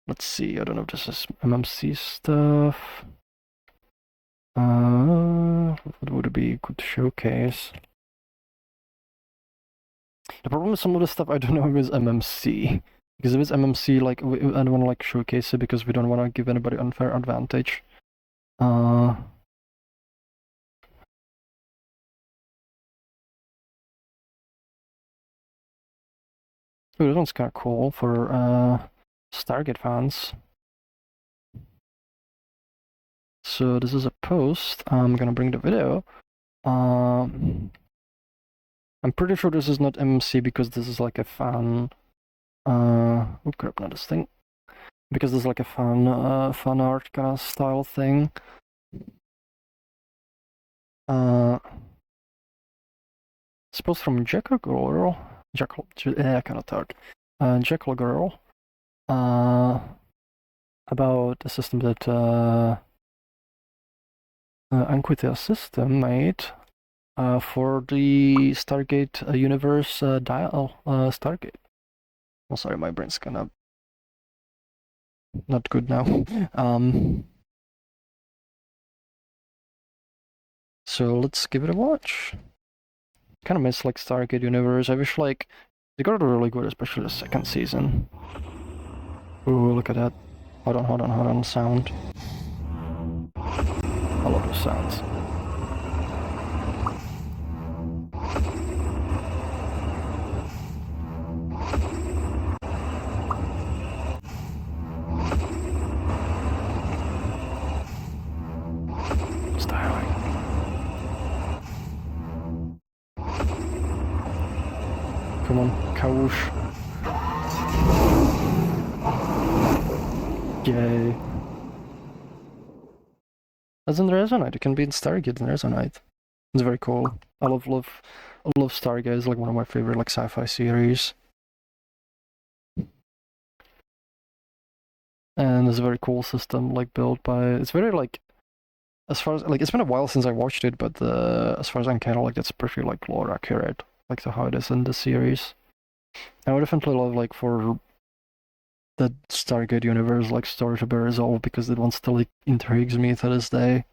Let's see, I don't know if this is MMC stuff. What would it be good to showcase? The problem with some of the stuff I don't know if it's MMC. Because if it's MMC, like, I don't want to like showcase it because we don't want to give anybody unfair advantage. Ooh, this one's kind of cool for Stargate fans. So this is a post. I'm gonna bring the video. I'm pretty sure this is not MMC because this is like a fan. Oh crap, not this thing. Because there's like a fan art kind of style thing. Suppose from Jekyll Girl. I cannot talk. Jekyll Girl. About a system that Anquita system made for the Stargate universe dial Stargate. Oh, sorry, my brain's kind of not good now. So let's give it a watch. Kind of miss like Stargate universe. I wish like they got it really good, especially the second season. Ooh, look at that. Hold on, sound. I love those sounds. Styling. Come on, Kawoosh. Yay. That's in Resonite. It can be in Stargate in Resonite. It's very cool. I love Stargate. It's like one of my favorite like sci-fi series. And it's a very cool system like built by it's very like as far as like it's been a while since I watched it, but as far as I'm kind of like that's pretty like lore accurate, like to how it is in the series. I would definitely love like for the Stargate universe like story to be resolved because it one still like intrigues me to this day.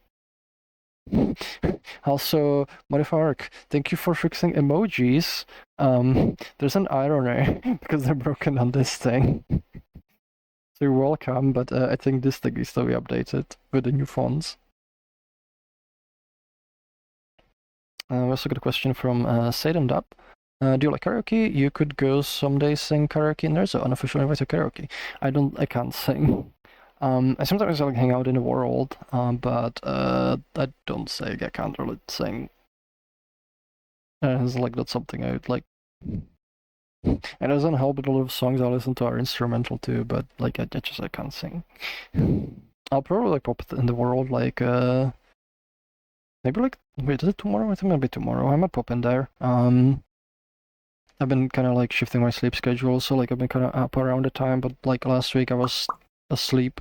Also, Modifark, thank you for fixing emojis. There's an irony because they're broken on this thing. So you're welcome, but I think this thing needs to be updated with the new fonts. We also got a question from Satan Dub. Do you like karaoke? You could go someday sing karaoke in there, so unofficial invite to karaoke. I can't sing. I sometimes like hang out in the world, but I don't sing. I can't really sing. It's like that's something I would like. It doesn't help that a lot of songs I listen to are instrumental too, but like I can't sing. I'll probably like pop in the world like maybe like wait, is it tomorrow? I think it'll be tomorrow. I might pop in there. I've been kind of like shifting my sleep schedule, so like I've been kind of up around the time, but like last week I was asleep.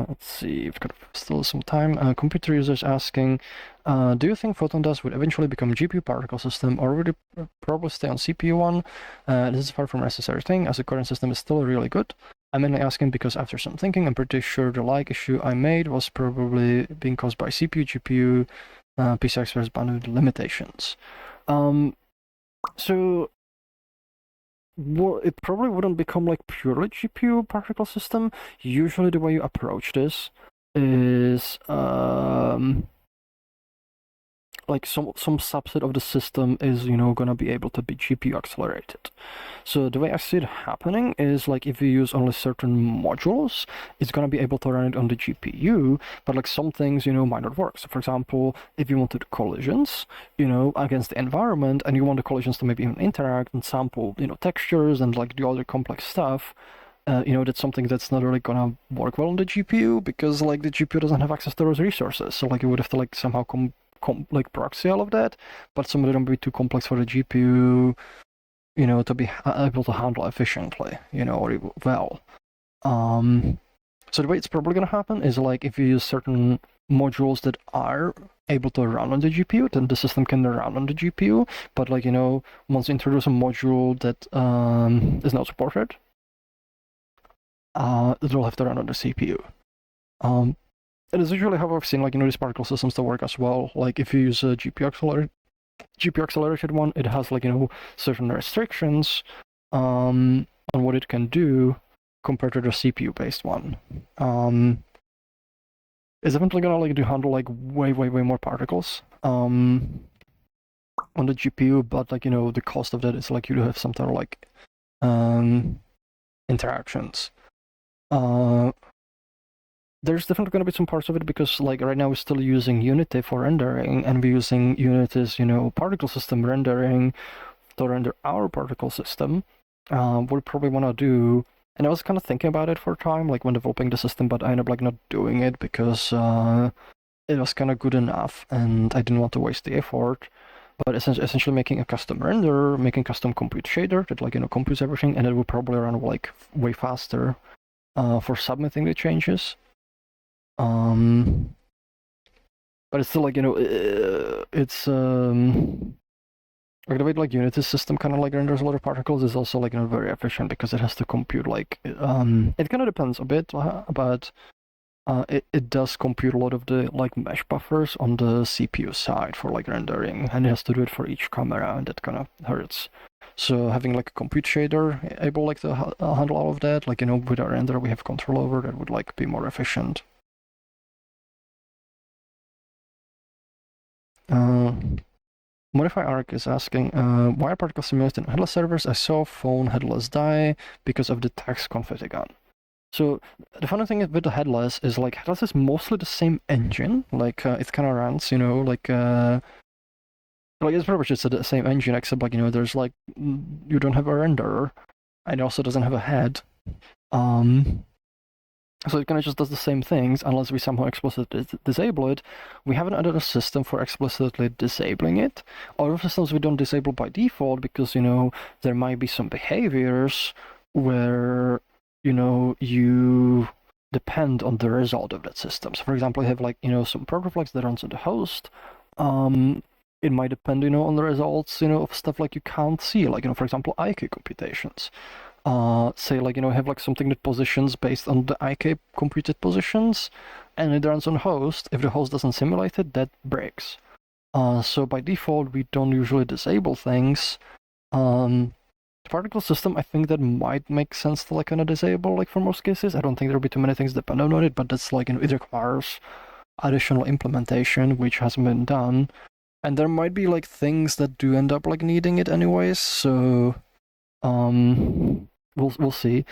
Let's see, we've got still some time. Computer users asking, do you think photon dust would eventually become GPU particle system, or would it probably stay on CPU one? This is far from a necessary thing, as the current system is still really good. I'm mainly asking because after some thinking, I'm pretty sure the like issue I made was probably being caused by CPU, GPU, PCI Express bandwidth limitations. So well, it probably wouldn't become like purely GPU particle system. Usually the way you approach this is like some subset of the system is, you know, gonna be able to be GPU accelerated. So the way I see it happening is like if you use only certain modules, it's gonna be able to run it on the GPU, but like some things, you know, might not work. So for example, if you wanted collisions, you know, against the environment, and you want the collisions to maybe even interact and sample, you know, textures and like the other complex stuff, you know, that's something that's not really gonna work well on the GPU because like the GPU doesn't have access to those resources. So like you would have to like somehow like proxy all of that, but some of them would be too complex for the GPU, you know, to be able to handle efficiently, you know, or well. So the way it's probably gonna happen is like if you use certain modules that are able to run on the GPU, then the system can run on the GPU. But like, you know, once you introduce a module that is not supported, it will have to run on the CPU. It is usually how I've seen, like, you know, these particle systems to work as well. Like, if you use a GPU accelerated one, it has, like, you know, certain restrictions on what it can do compared to the CPU-based one. It's definitely gonna, like, handle, like, way more particles on the GPU, but, like, you know, the cost of that is, like, you do have some sort of, like, interactions. There's definitely going to be some parts of it because, like, right now we're still using Unity for rendering, and we're using Unity's, you know, particle system rendering to render our particle system. We'll probably want to do, and I was kind of thinking about it for a time, like, when developing the system, but I ended up, like, not doing it because it was kind of good enough, and I didn't want to waste the effort. But essentially making a custom render, making custom compute shader that, like, you know, computes everything, and it will probably run, like, way faster for submitting the changes. But it's still like, you know, it's like the way like Unity's system kind of like renders a lot of particles is also like, you know, very efficient because it has to compute like it kind of depends a bit, but it does compute a lot of the like mesh buffers on the CPU side for like rendering, and it has to do it for each camera, and that kind of hurts. So having like a compute shader able like to handle all of that, like, you know, with our render we have control over, that would like be more efficient. Modify Arc is asking, why are particles simulated in headless servers? I saw phone headless die because of the tax confetti gun. So the funny thing with the headless is like headless is mostly the same engine. Like it kind of runs, you know, like it's pretty much just the same engine except like, you know, there's like you don't have a renderer, and it also doesn't have a head. So it kind of just does the same things unless we somehow explicitly disable it. We haven't added a system for explicitly disabling it. Other systems we don't disable by default because, you know, there might be some behaviors where, you know, you depend on the result of that system. So for example, you have like, you know, some protoflex that runs on the host. It might depend, you know, on the results, you know, of stuff like you can't see, like, you know, for example, IK computations. Say like, you know, have like something that positions based on the IK computed positions, and it runs on host. If the host doesn't simulate it, that breaks. So by default, we don't usually disable things. The particle system, I think that might make sense to like kind of disable, like for most cases. I don't think there'll be too many things dependent on it, but that's like, you know, it requires additional implementation, which hasn't been done. And there might be like things that do end up like needing it anyways, so we'll see.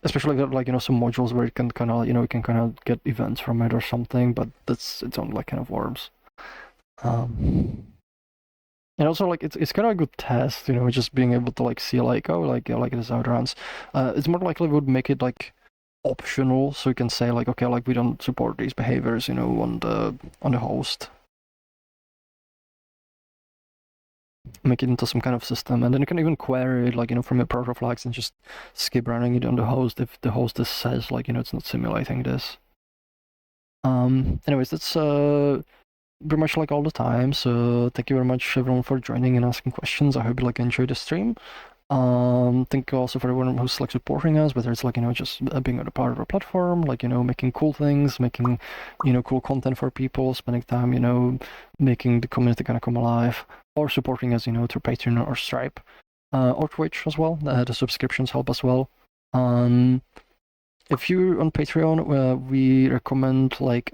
Especially like, you know, some modules where it can kind of, you know, you can kind of get events from it or something, but that's its own like kind of worms. And also like it's kind of a good test, you know, just being able to like see like, oh, like, yeah, like this is how it runs. It's more likely we would make it like optional, so you can say like, okay, like we don't support these behaviors, you know, on the host. Make it into some kind of system, and then you can even query it, like, you know, from your protoflags and just skip running it on the host if the host says like, you know, it's not simulating this. Anyways, that's pretty much like all the time. So thank you very much everyone for joining and asking questions. I hope you like enjoyed the stream. Thank you also for everyone who's like supporting us, whether it's like, you know, just being a part of our platform, like, you know, making cool things, making, you know, cool content for people, spending time, you know, making the community kind of come alive, or supporting us, you know, through Patreon or Stripe, or Twitch as well. The subscriptions help as well. If you're on Patreon, we recommend like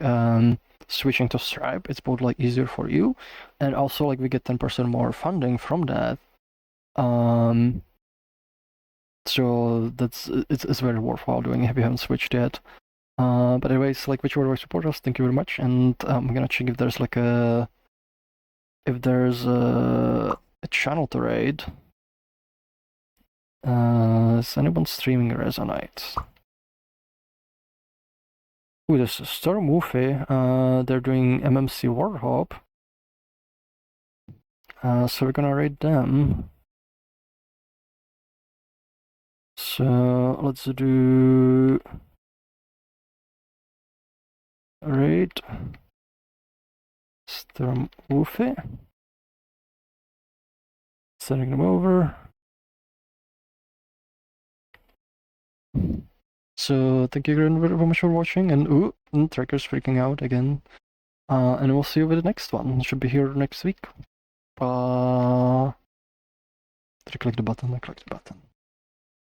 switching to Stripe. It's both like easier for you, and also like we get 10% more funding from that. So that's it's very worthwhile doing if you haven't switched yet. But anyways, like whichever way support us, thank you very much, and I'm gonna check if there's like a channel to raid. Is anyone streaming Resonite? Ooh, this is Storm Woofy. They're doing MMC Warhop. So we're gonna raid them. So let's do raid Storm Woofy. Sending them over. So thank you very much for watching, and Tracker's freaking out again. And we'll see you with the next one. It should be here next week. Did I click the button? I clicked the button.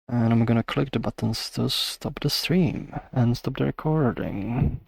And I'm gonna click the buttons to stop the stream and stop the recording.